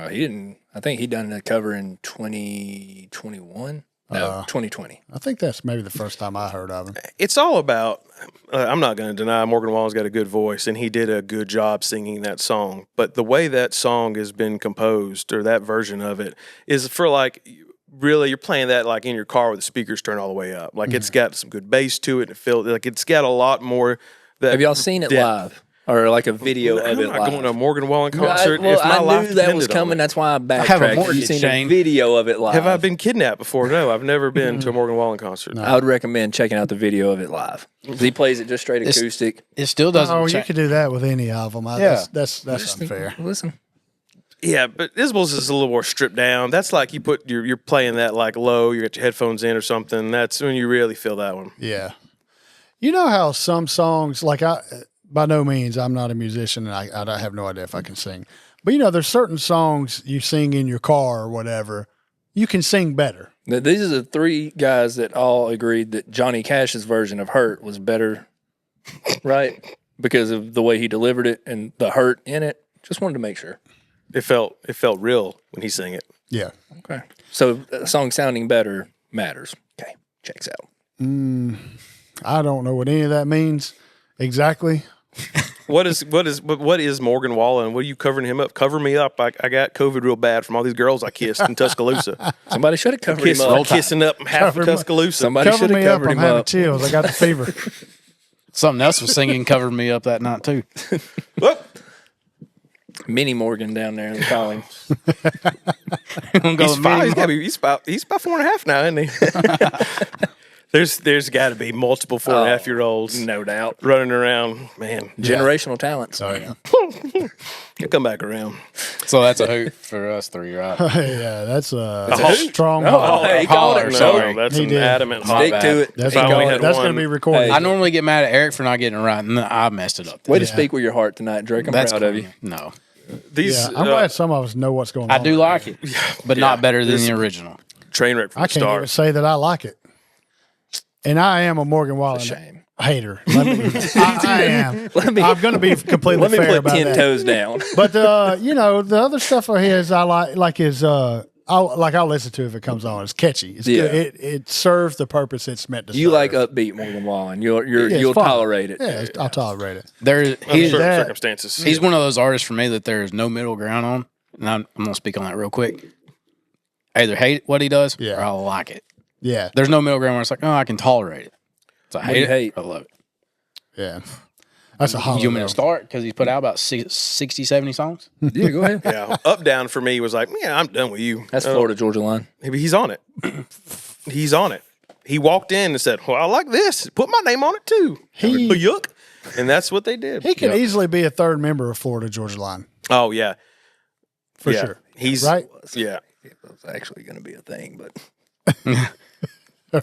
[SPEAKER 3] He didn't. I think he done the cover in 2021. No, 2020.
[SPEAKER 1] I think that's maybe the first time I heard of him.
[SPEAKER 2] it's all about. I'm not going to deny Morgan Wallen's got a good voice, and he did a good job singing that song. But the way that song has been composed, or that version of it, is for like really you're playing that like in your car with the speakers turned all the way up. Like it's got some good bass to it. It feels like it's got a lot more. That
[SPEAKER 3] Have y'all seen it
[SPEAKER 2] depth.
[SPEAKER 3] live or like a video
[SPEAKER 2] I'm
[SPEAKER 3] of it
[SPEAKER 2] not
[SPEAKER 3] live?
[SPEAKER 2] going to a Morgan Wallen concert.
[SPEAKER 3] Well,
[SPEAKER 2] if my
[SPEAKER 3] I
[SPEAKER 2] life
[SPEAKER 3] knew that was
[SPEAKER 2] depended on
[SPEAKER 3] coming.
[SPEAKER 2] it.
[SPEAKER 3] That's why I
[SPEAKER 4] have a
[SPEAKER 3] backtracked. Have you
[SPEAKER 4] mortgage,
[SPEAKER 3] seen
[SPEAKER 4] Shane.
[SPEAKER 3] a video of it live?
[SPEAKER 2] Have I been kidnapped before? No, I've never been to a Morgan Wallen concert.
[SPEAKER 3] I would recommend checking out the video of it live. He plays it just straight acoustic.
[SPEAKER 4] It still doesn't
[SPEAKER 1] Oh, you
[SPEAKER 4] change.
[SPEAKER 1] could do that with any of them.
[SPEAKER 4] Yeah.
[SPEAKER 1] That's unfair.
[SPEAKER 3] Listen.
[SPEAKER 2] Yeah, but Isbell's is a little more stripped down. That's like you put you're playing that like low. You got your headphones in or something. That's when you really feel that one.
[SPEAKER 1] Yeah. You know how some songs, like by no means, I'm not a musician and I have no idea if I can sing. But, there's certain songs you sing in your car or whatever, you can sing better.
[SPEAKER 3] Now, these are the three guys that all agreed that Johnny Cash's version of "Hurt" was better, right? because of the way he delivered it and the hurt in it. Just wanted to make sure.
[SPEAKER 2] It felt real when he sang it.
[SPEAKER 1] Yeah.
[SPEAKER 3] Okay. So a song sounding better matters. Okay. Checks out.
[SPEAKER 1] I don't know what any of that means exactly.
[SPEAKER 2] What is Morgan Wallen? What are you covering him up? Cover me up. I got COVID real bad from all these girls I kissed in Tuscaloosa.
[SPEAKER 3] Somebody should have covered him up.
[SPEAKER 2] Kissing up half of Tuscaloosa.
[SPEAKER 3] Somebody
[SPEAKER 1] Cover
[SPEAKER 3] should have
[SPEAKER 1] me up.
[SPEAKER 3] covered
[SPEAKER 1] I'm
[SPEAKER 3] him
[SPEAKER 1] having
[SPEAKER 3] up.
[SPEAKER 1] chills. I got the fever.
[SPEAKER 4] Something else was singing covered me up that night too.
[SPEAKER 2] Whoop.
[SPEAKER 3] Mini Morgan down there in the calling.
[SPEAKER 2] He's 5. He's about 4.5 now, isn't he? There's got to be multiple 4.5-year-olds,
[SPEAKER 3] No doubt.
[SPEAKER 2] running around. Man,
[SPEAKER 3] Generational talents.
[SPEAKER 1] Oh yeah.
[SPEAKER 2] he'll come back around.
[SPEAKER 4] So that's a hoot for us three, right?
[SPEAKER 1] Yeah, that's a
[SPEAKER 2] hoot?
[SPEAKER 1] strong.
[SPEAKER 3] Oh,
[SPEAKER 1] holler.
[SPEAKER 3] hey, he called
[SPEAKER 4] Holler,
[SPEAKER 3] it.
[SPEAKER 4] sorry.
[SPEAKER 2] No, that's
[SPEAKER 1] He
[SPEAKER 2] an
[SPEAKER 1] did.
[SPEAKER 2] adamant
[SPEAKER 3] Stick
[SPEAKER 2] hot.
[SPEAKER 3] to it.
[SPEAKER 1] That's
[SPEAKER 2] If I only
[SPEAKER 1] going
[SPEAKER 2] had
[SPEAKER 1] to
[SPEAKER 2] one-
[SPEAKER 1] be recorded.
[SPEAKER 4] I normally get mad at Eric for not getting it right, and then I messed it up.
[SPEAKER 3] Way to speak with your heart tonight, Drake. I'm
[SPEAKER 4] That's
[SPEAKER 3] proud of you.
[SPEAKER 4] No,
[SPEAKER 2] These
[SPEAKER 1] Yeah, I'm glad some of us know what's going on.
[SPEAKER 4] I do like it, but not better than
[SPEAKER 2] This-
[SPEAKER 4] the original.
[SPEAKER 2] train wreck from
[SPEAKER 1] I
[SPEAKER 2] the
[SPEAKER 1] can't
[SPEAKER 2] start.
[SPEAKER 1] even say that I like it. And I am a Morgan Wallen
[SPEAKER 3] Shame.
[SPEAKER 1] hater. I am. I'm going to be completely
[SPEAKER 3] Let me
[SPEAKER 1] fair
[SPEAKER 3] put
[SPEAKER 1] about
[SPEAKER 3] 10
[SPEAKER 1] that.
[SPEAKER 3] toes down.
[SPEAKER 1] But the other stuff of his, I like his. I'll listen to if it comes on. It's catchy. It's
[SPEAKER 3] Yeah.
[SPEAKER 1] good. It serves the purpose it's meant to.
[SPEAKER 3] You
[SPEAKER 1] serve.
[SPEAKER 3] like upbeat Morgan Wallen.
[SPEAKER 1] Yeah, it's
[SPEAKER 3] You'll
[SPEAKER 1] fun.
[SPEAKER 3] tolerate it.
[SPEAKER 1] Yeah, I'll tolerate it.
[SPEAKER 4] He's
[SPEAKER 2] Certain
[SPEAKER 1] that-
[SPEAKER 2] circumstances.
[SPEAKER 4] he's one of those artists for me that there is no middle ground on, and I'm going to speak on that real quick. I either hate what he does,
[SPEAKER 1] Yeah.
[SPEAKER 4] or I like it.
[SPEAKER 1] Yeah,
[SPEAKER 4] There's no middle ground where it's like, oh, I can tolerate it. So I
[SPEAKER 3] What do you
[SPEAKER 4] hate it.
[SPEAKER 3] hate?
[SPEAKER 4] I love it.
[SPEAKER 1] yeah. That's a hollow.
[SPEAKER 4] You want me to start? Because he's put out about 60, 70 songs.
[SPEAKER 3] Yeah, go ahead.
[SPEAKER 2] Yeah, up down for me was like, yeah, I'm done with you.
[SPEAKER 3] That's Florida Georgia line.
[SPEAKER 2] He's on it. He's on it. He walked in and said, "Well, I like this. Put my name on it too." Yuck, and that's what they did.
[SPEAKER 1] He could easily be a third member of Florida Georgia Line
[SPEAKER 2] Oh yeah,
[SPEAKER 1] for
[SPEAKER 2] yeah.
[SPEAKER 1] sure.
[SPEAKER 2] He's
[SPEAKER 1] Right?
[SPEAKER 2] Yeah,
[SPEAKER 3] It was actually going to be a thing, but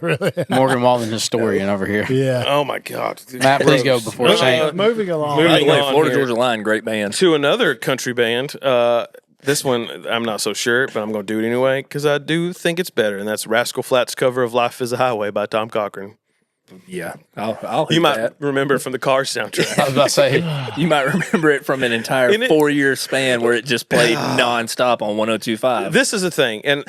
[SPEAKER 1] Really?
[SPEAKER 4] Morgan Wallen historian over here.
[SPEAKER 1] Yeah.
[SPEAKER 2] Oh my God,
[SPEAKER 4] Matt, please go before Shane.
[SPEAKER 1] Moving along.
[SPEAKER 2] Moving
[SPEAKER 3] by the way,
[SPEAKER 2] on
[SPEAKER 3] Florida
[SPEAKER 2] here.
[SPEAKER 3] Georgia line, great band.
[SPEAKER 2] to another country band. This one I'm not so sure, but I'm going to do it anyway because I do think it's better, and that's Rascal Flatts' cover of "Life Is a Highway" by Tom Cochrane.
[SPEAKER 3] Yeah, I'll
[SPEAKER 2] You
[SPEAKER 3] hit
[SPEAKER 2] might
[SPEAKER 3] that.
[SPEAKER 2] remember it from the Cars soundtrack.
[SPEAKER 4] I was about to say,
[SPEAKER 3] You might remember it from an entire
[SPEAKER 2] Isn't it-
[SPEAKER 3] 4-year span where it just played nonstop on 102.5.
[SPEAKER 2] This is the thing, and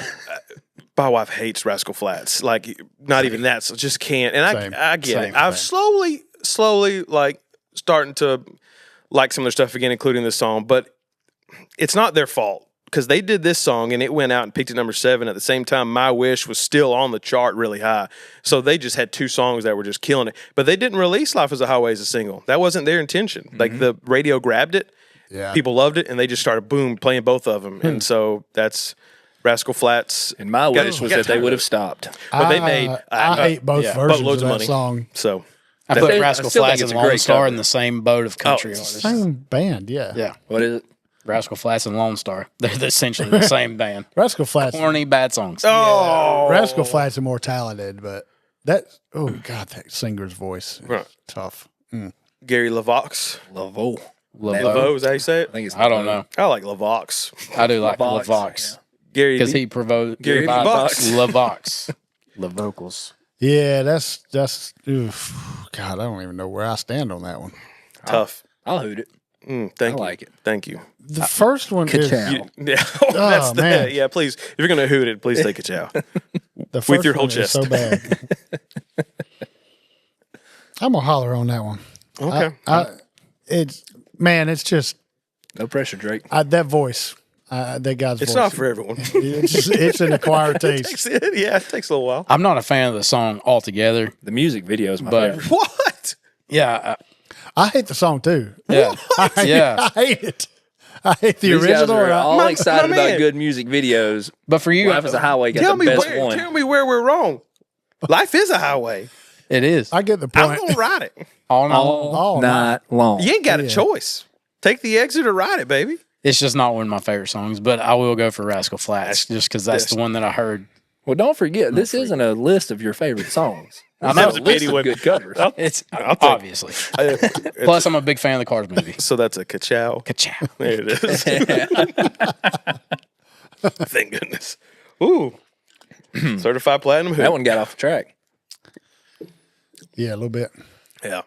[SPEAKER 2] my wife hates Rascal Flatts. Like, not even that, so just can't. And
[SPEAKER 1] Same.
[SPEAKER 2] I get
[SPEAKER 1] Same,
[SPEAKER 2] it. I've slowly, like, starting to like some of their stuff again, including this song. But it's not their fault because they did this song and it went out and peaked at number 7. At the same time, My Wish was still on the chart really high. So they just had 2 songs that were just killing it. But they didn't release Life Is a Highway as a single. That wasn't their intention. Like, the radio grabbed it.
[SPEAKER 1] Yeah.
[SPEAKER 2] People loved it, and they just started boom playing both of them, and so that's Rascal Flatts.
[SPEAKER 3] And my wish was
[SPEAKER 2] got
[SPEAKER 3] that they
[SPEAKER 2] tired
[SPEAKER 3] would
[SPEAKER 2] of
[SPEAKER 3] have stopped.
[SPEAKER 2] But they made
[SPEAKER 1] I hate both versions
[SPEAKER 2] boatloads
[SPEAKER 1] of
[SPEAKER 2] of
[SPEAKER 1] that
[SPEAKER 2] money.
[SPEAKER 1] song.
[SPEAKER 2] So
[SPEAKER 4] I
[SPEAKER 2] That-
[SPEAKER 4] put
[SPEAKER 2] I
[SPEAKER 4] Rascal
[SPEAKER 3] still think
[SPEAKER 4] Flatts
[SPEAKER 3] it's
[SPEAKER 4] and
[SPEAKER 3] a
[SPEAKER 4] Lone
[SPEAKER 3] great
[SPEAKER 4] Star
[SPEAKER 3] cover.
[SPEAKER 4] in the same boat of country
[SPEAKER 2] it's
[SPEAKER 4] artists.
[SPEAKER 1] Same band, yeah.
[SPEAKER 4] Yeah,
[SPEAKER 3] What is it?
[SPEAKER 4] Rascal Flatts and Lone Star. They're essentially the same band.
[SPEAKER 1] Rascal Flatts.
[SPEAKER 4] Corny, bad songs.
[SPEAKER 2] oh,
[SPEAKER 1] Rascal Flatts are more talented, but that that singer's voice is
[SPEAKER 2] Right.
[SPEAKER 1] tough.
[SPEAKER 2] Gary LaVox.
[SPEAKER 3] Lavo.
[SPEAKER 2] LaVox, is that how you say it?
[SPEAKER 3] I think it's
[SPEAKER 4] I don't know.
[SPEAKER 2] I like LaVox.
[SPEAKER 4] I do like
[SPEAKER 3] LaVox,
[SPEAKER 4] LaVox.
[SPEAKER 2] Gary
[SPEAKER 4] Because he provoked
[SPEAKER 2] Gary
[SPEAKER 3] LaVox.
[SPEAKER 4] LaVox. The vocals.
[SPEAKER 1] Yeah, that's oof. God, I don't even know where I stand on that one.
[SPEAKER 2] tough.
[SPEAKER 3] I'll hoot it.
[SPEAKER 2] Thank
[SPEAKER 3] I
[SPEAKER 2] you.
[SPEAKER 3] like it.
[SPEAKER 2] Thank you.
[SPEAKER 1] The first one is
[SPEAKER 3] Ka-chow.
[SPEAKER 2] Yeah, that's
[SPEAKER 1] man.
[SPEAKER 2] yeah. Please, if you're gonna hoot it, please take a chow.
[SPEAKER 1] the first
[SPEAKER 2] with your whole
[SPEAKER 1] one is
[SPEAKER 2] chest.
[SPEAKER 1] so bad. I'm gonna holler on that one.
[SPEAKER 2] Okay.
[SPEAKER 1] It's just
[SPEAKER 3] No pressure, Drake.
[SPEAKER 1] that voice, that guy's
[SPEAKER 2] It's
[SPEAKER 1] voice.
[SPEAKER 2] not for everyone.
[SPEAKER 1] It's an acquired taste.
[SPEAKER 2] Yeah, it takes a little while.
[SPEAKER 4] I'm not a fan of the song altogether.
[SPEAKER 3] The music video is my
[SPEAKER 4] But-
[SPEAKER 3] favorite.
[SPEAKER 2] What?
[SPEAKER 4] Yeah.
[SPEAKER 1] I hate the song too.
[SPEAKER 4] Yeah. Yeah.
[SPEAKER 1] I hate it. I hate the
[SPEAKER 3] These guys
[SPEAKER 1] original.
[SPEAKER 3] are
[SPEAKER 1] and I-
[SPEAKER 3] all
[SPEAKER 2] My-
[SPEAKER 3] excited
[SPEAKER 2] my
[SPEAKER 3] about
[SPEAKER 2] man.
[SPEAKER 3] good music videos.
[SPEAKER 4] But for you,
[SPEAKER 3] Life is a Highway got
[SPEAKER 2] Tell
[SPEAKER 3] the
[SPEAKER 2] me
[SPEAKER 3] best
[SPEAKER 2] where.
[SPEAKER 3] one.
[SPEAKER 2] Tell me where we're wrong. Life is a highway.
[SPEAKER 4] it is.
[SPEAKER 1] I get the
[SPEAKER 2] I'm
[SPEAKER 1] point.
[SPEAKER 2] gonna ride it.
[SPEAKER 4] All in all,
[SPEAKER 1] all
[SPEAKER 3] Night long.
[SPEAKER 2] You ain't got a choice. Take the exit or ride it, baby.
[SPEAKER 4] it's just not one of my favorite songs, but I will go for Rascal Flatts just because that's the one that I heard.
[SPEAKER 3] Well, don't forget, this isn't a list of your favorite songs.
[SPEAKER 4] I
[SPEAKER 3] This
[SPEAKER 4] know.
[SPEAKER 3] is a list of good covers.
[SPEAKER 4] It's
[SPEAKER 2] take-
[SPEAKER 4] obviously. Plus, I'm a big fan of the Cars movie.
[SPEAKER 2] So that's a ka-chow.
[SPEAKER 4] Ka-chow.
[SPEAKER 2] There it is. Thank goodness. Ooh. Certified platinum hoop.
[SPEAKER 3] That one got off track.
[SPEAKER 1] Yeah, a little bit.
[SPEAKER 2] Yeah.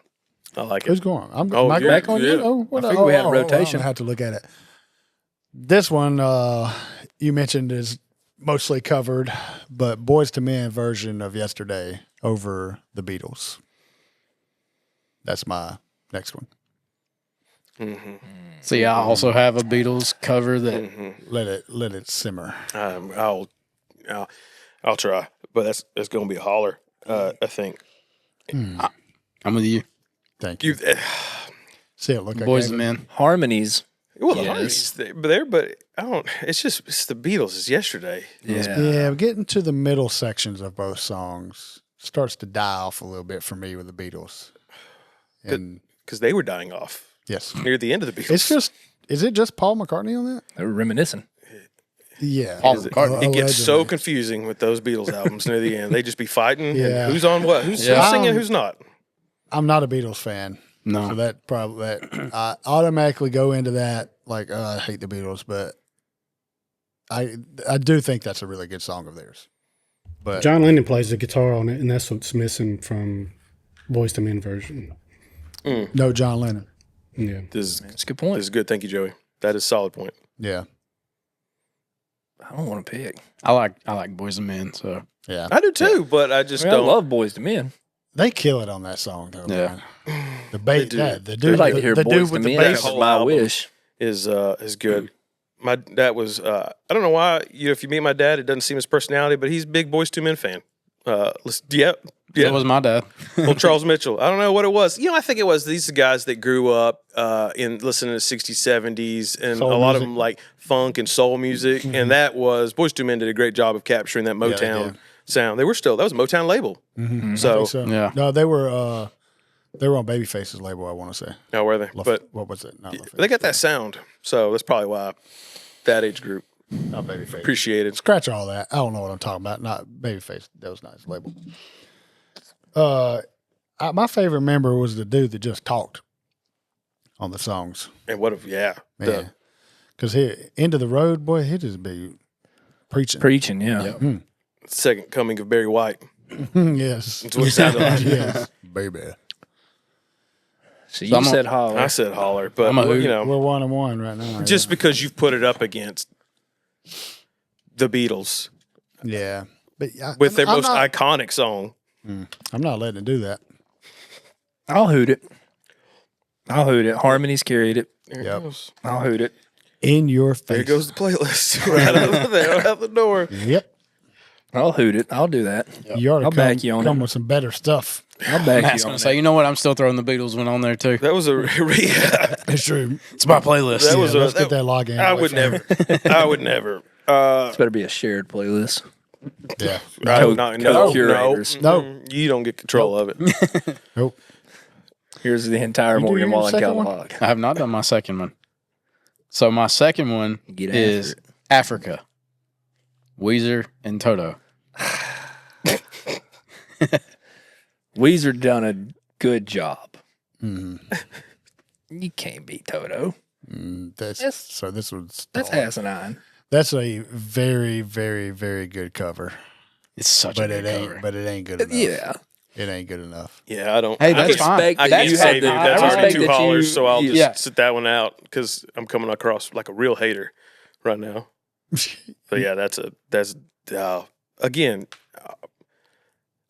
[SPEAKER 2] I like
[SPEAKER 1] Who's
[SPEAKER 2] it.
[SPEAKER 1] going? I'm
[SPEAKER 2] Oh,
[SPEAKER 1] am I
[SPEAKER 2] you're-
[SPEAKER 1] back on
[SPEAKER 2] yeah.
[SPEAKER 1] you. Oh, what
[SPEAKER 3] I think we had
[SPEAKER 1] hold on,
[SPEAKER 3] rotation.
[SPEAKER 1] I have to look at it. This one you mentioned is mostly covered, but Boys to Men version of Yesterday over the Beatles. That's my next one.
[SPEAKER 4] See, I also have a Beatles cover that
[SPEAKER 1] Let it simmer.
[SPEAKER 2] I'll try, but that's going to be a holler. I think
[SPEAKER 4] I'm with you.
[SPEAKER 1] Thank you.
[SPEAKER 2] you.
[SPEAKER 1] See it look
[SPEAKER 4] Boys
[SPEAKER 1] like
[SPEAKER 4] and Men.
[SPEAKER 3] Harmonies.
[SPEAKER 2] Well, the
[SPEAKER 3] Yes.
[SPEAKER 2] harmonies there, but I don't. It's the Beatles. It's Yesterday.
[SPEAKER 1] Yeah, getting to the middle sections of both songs starts to die off a little bit for me with the Beatles. And
[SPEAKER 2] Because they were dying off
[SPEAKER 1] yes,
[SPEAKER 2] near the end of the Beatles.
[SPEAKER 1] it's just. Is it just Paul McCartney on that?
[SPEAKER 3] They were reminiscing.
[SPEAKER 1] Yeah,
[SPEAKER 4] Paul McCartney.
[SPEAKER 2] It gets so
[SPEAKER 1] Allegedly.
[SPEAKER 2] confusing with those Beatles albums near the end. They just be fighting.
[SPEAKER 1] Yeah.
[SPEAKER 2] And who's on what? Who's
[SPEAKER 4] Yeah.
[SPEAKER 2] singing? Who's not?
[SPEAKER 1] I'm not a Beatles fan.
[SPEAKER 4] No.
[SPEAKER 1] So that I automatically go into that like I hate the Beatles, but I do think that's a really good song of theirs. But
[SPEAKER 5] John Lennon plays the guitar on it, and that's what's missing from Boys to Men version.
[SPEAKER 1] no John Lennon.
[SPEAKER 5] Yeah.
[SPEAKER 2] This
[SPEAKER 3] That's a good point.
[SPEAKER 2] is good. Thank you, Joey. That is a solid point.
[SPEAKER 1] Yeah,
[SPEAKER 3] I don't want to pick.
[SPEAKER 4] I like Boys and Men. So
[SPEAKER 1] yeah,
[SPEAKER 2] I do too, but I just
[SPEAKER 3] I
[SPEAKER 2] don't.
[SPEAKER 3] love Boys to Men.
[SPEAKER 1] they kill it on that song though.
[SPEAKER 4] Yeah.
[SPEAKER 1] Man. The bass,
[SPEAKER 2] do.
[SPEAKER 1] yeah, the
[SPEAKER 3] I'd
[SPEAKER 1] dude,
[SPEAKER 3] like to hear
[SPEAKER 1] the
[SPEAKER 3] Boys
[SPEAKER 1] dude
[SPEAKER 3] to
[SPEAKER 1] with the
[SPEAKER 3] Men.
[SPEAKER 1] bass.
[SPEAKER 3] That's my
[SPEAKER 2] album.
[SPEAKER 3] wish.
[SPEAKER 2] Is good. My dad was. I don't know why. If you meet my dad, it doesn't seem his personality, but he's a big Boys II Men fan. Yeah.
[SPEAKER 4] that was my dad.
[SPEAKER 2] Well, Charles Mitchell. I don't know what it was. I think it was these guys that grew up in listening to 60s, 70s, and
[SPEAKER 1] Soul
[SPEAKER 2] a lot
[SPEAKER 1] music.
[SPEAKER 2] of them like funk and soul music. And that was Boys II Men did a great job of capturing that
[SPEAKER 1] they
[SPEAKER 2] Motown
[SPEAKER 1] did.
[SPEAKER 2] sound. That was a Motown label. So,
[SPEAKER 1] So
[SPEAKER 4] Yeah.
[SPEAKER 1] no, they were on Babyface's label. I want to say,
[SPEAKER 2] now where are they? But
[SPEAKER 1] what was it? Not
[SPEAKER 2] they got that sound. So that's probably why that age group
[SPEAKER 1] not Babyface.
[SPEAKER 2] appreciated.
[SPEAKER 1] Scratch all that. I don't know what I'm talking about. Not Babyface. That was not his label. My favorite member was the dude that just talked on the songs.
[SPEAKER 2] And what if, yeah.
[SPEAKER 1] Man, because End of the Road, boy, he just be preaching.
[SPEAKER 3] Preaching, yeah.
[SPEAKER 2] The second coming of Barry White.
[SPEAKER 1] Yes,
[SPEAKER 2] That's what it sounded like.
[SPEAKER 1] yes, baby.
[SPEAKER 3] So you said holler.
[SPEAKER 2] I said holler, but,
[SPEAKER 4] I'm a hoot.
[SPEAKER 1] We're 1-1 right now.
[SPEAKER 2] just because you've put it up against the Beatles
[SPEAKER 1] yeah, but
[SPEAKER 2] with their
[SPEAKER 1] I'm
[SPEAKER 2] most
[SPEAKER 1] not,
[SPEAKER 2] iconic song.
[SPEAKER 1] I'm not letting it do that.
[SPEAKER 3] I'll hoot it. Harmonies carried it.
[SPEAKER 2] There it
[SPEAKER 1] Yep.
[SPEAKER 2] goes.
[SPEAKER 3] I'll hoot it.
[SPEAKER 1] In your face.
[SPEAKER 2] There goes the playlist. right out the door.
[SPEAKER 1] Yep.
[SPEAKER 3] I'll hoot it. I'll do that.
[SPEAKER 1] You ought to
[SPEAKER 3] I'll back you on
[SPEAKER 1] come
[SPEAKER 3] it.
[SPEAKER 1] with some better stuff.
[SPEAKER 3] I'll back
[SPEAKER 4] Matt's
[SPEAKER 3] you
[SPEAKER 4] gonna
[SPEAKER 3] on
[SPEAKER 4] say,
[SPEAKER 3] that.
[SPEAKER 4] you know what? I'm still throwing the Beatles one on there too.
[SPEAKER 2] That was a
[SPEAKER 1] It's true.
[SPEAKER 4] It's my playlist.
[SPEAKER 2] That was
[SPEAKER 1] Let's get that login.
[SPEAKER 2] I would never. I would never.
[SPEAKER 3] This better be a shared playlist.
[SPEAKER 1] Yeah.
[SPEAKER 3] curators.
[SPEAKER 1] No.
[SPEAKER 2] You don't get control of it.
[SPEAKER 1] Nope.
[SPEAKER 3] Here's the entire
[SPEAKER 1] You do
[SPEAKER 3] Morgan
[SPEAKER 1] your
[SPEAKER 3] Wallen
[SPEAKER 1] second one?
[SPEAKER 3] catalog.
[SPEAKER 4] I have not done my second one. So my second one
[SPEAKER 3] Get after
[SPEAKER 4] is
[SPEAKER 3] it.
[SPEAKER 4] Africa. Weezer and Toto.
[SPEAKER 3] Weezer done a good job.
[SPEAKER 1] Mm-hmm.
[SPEAKER 3] You can't beat Toto.
[SPEAKER 1] So this was
[SPEAKER 3] That's asinine.
[SPEAKER 1] That's a very, very, very good cover.
[SPEAKER 4] It's such
[SPEAKER 1] But
[SPEAKER 4] a
[SPEAKER 1] it
[SPEAKER 4] good
[SPEAKER 1] ain't
[SPEAKER 4] cover.
[SPEAKER 1] but it ain't good enough.
[SPEAKER 3] Yeah.
[SPEAKER 1] It ain't good enough.
[SPEAKER 2] Yeah, I don't.
[SPEAKER 4] Hey,
[SPEAKER 2] I
[SPEAKER 4] that's
[SPEAKER 2] can-
[SPEAKER 4] fine.
[SPEAKER 3] Respect
[SPEAKER 2] I
[SPEAKER 3] that
[SPEAKER 2] can
[SPEAKER 3] you
[SPEAKER 2] say
[SPEAKER 3] had
[SPEAKER 2] that
[SPEAKER 3] the-
[SPEAKER 2] that's
[SPEAKER 3] I
[SPEAKER 2] already
[SPEAKER 3] respect
[SPEAKER 2] two
[SPEAKER 3] that
[SPEAKER 2] hollers,
[SPEAKER 3] you-
[SPEAKER 2] so I'll just
[SPEAKER 4] yeah.
[SPEAKER 2] sit that one out because I'm coming across like a real hater right now. So yeah, that's again.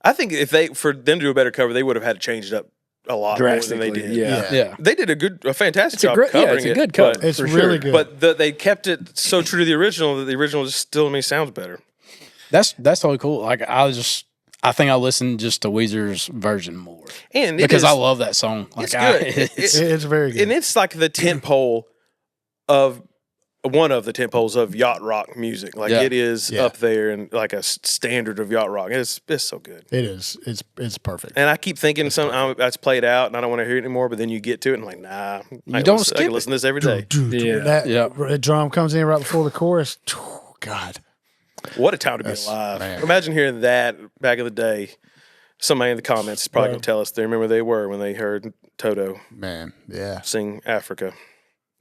[SPEAKER 2] I think for them to do a better cover, they would have had to change it up a lot more than they
[SPEAKER 3] Drastically,
[SPEAKER 2] did.
[SPEAKER 3] yeah.
[SPEAKER 4] Yeah.
[SPEAKER 2] They did a fantastic
[SPEAKER 3] It's a
[SPEAKER 2] job
[SPEAKER 3] great,
[SPEAKER 2] covering
[SPEAKER 3] it's a
[SPEAKER 2] it,
[SPEAKER 3] good cover.
[SPEAKER 2] but-
[SPEAKER 1] It's
[SPEAKER 3] for
[SPEAKER 1] really
[SPEAKER 3] sure.
[SPEAKER 1] good.
[SPEAKER 2] But they kept it so true to the original that the original just still to me sounds better.
[SPEAKER 4] That's totally cool. Like I think I listened just to Weezer's version more
[SPEAKER 2] And it
[SPEAKER 4] because
[SPEAKER 2] is-
[SPEAKER 4] I love that song. Like
[SPEAKER 2] It's good.
[SPEAKER 1] It's very good.
[SPEAKER 2] And it's like the tent pole of one of the tent poles of yacht rock music. Like
[SPEAKER 4] Yeah.
[SPEAKER 2] it is
[SPEAKER 1] Yeah.
[SPEAKER 2] up there and like a standard of yacht rock. It's so good.
[SPEAKER 1] It is. It's perfect.
[SPEAKER 2] And I keep thinking that's played out and I don't want to hear it anymore. But then you get to it and I'm like, nah, I
[SPEAKER 4] don't
[SPEAKER 2] I
[SPEAKER 4] skip
[SPEAKER 2] can
[SPEAKER 4] it.
[SPEAKER 2] listen to this every day.
[SPEAKER 3] Yeah.
[SPEAKER 1] That drum comes in right before the chorus. God.
[SPEAKER 2] What a time to be
[SPEAKER 1] That's-
[SPEAKER 2] alive!
[SPEAKER 1] man.
[SPEAKER 2] Imagine hearing that back in the day. Somebody in the comments is probably
[SPEAKER 1] Bro.
[SPEAKER 2] going to tell us they remember where they were when they heard Toto
[SPEAKER 1] Man. Yeah.
[SPEAKER 2] sing Africa.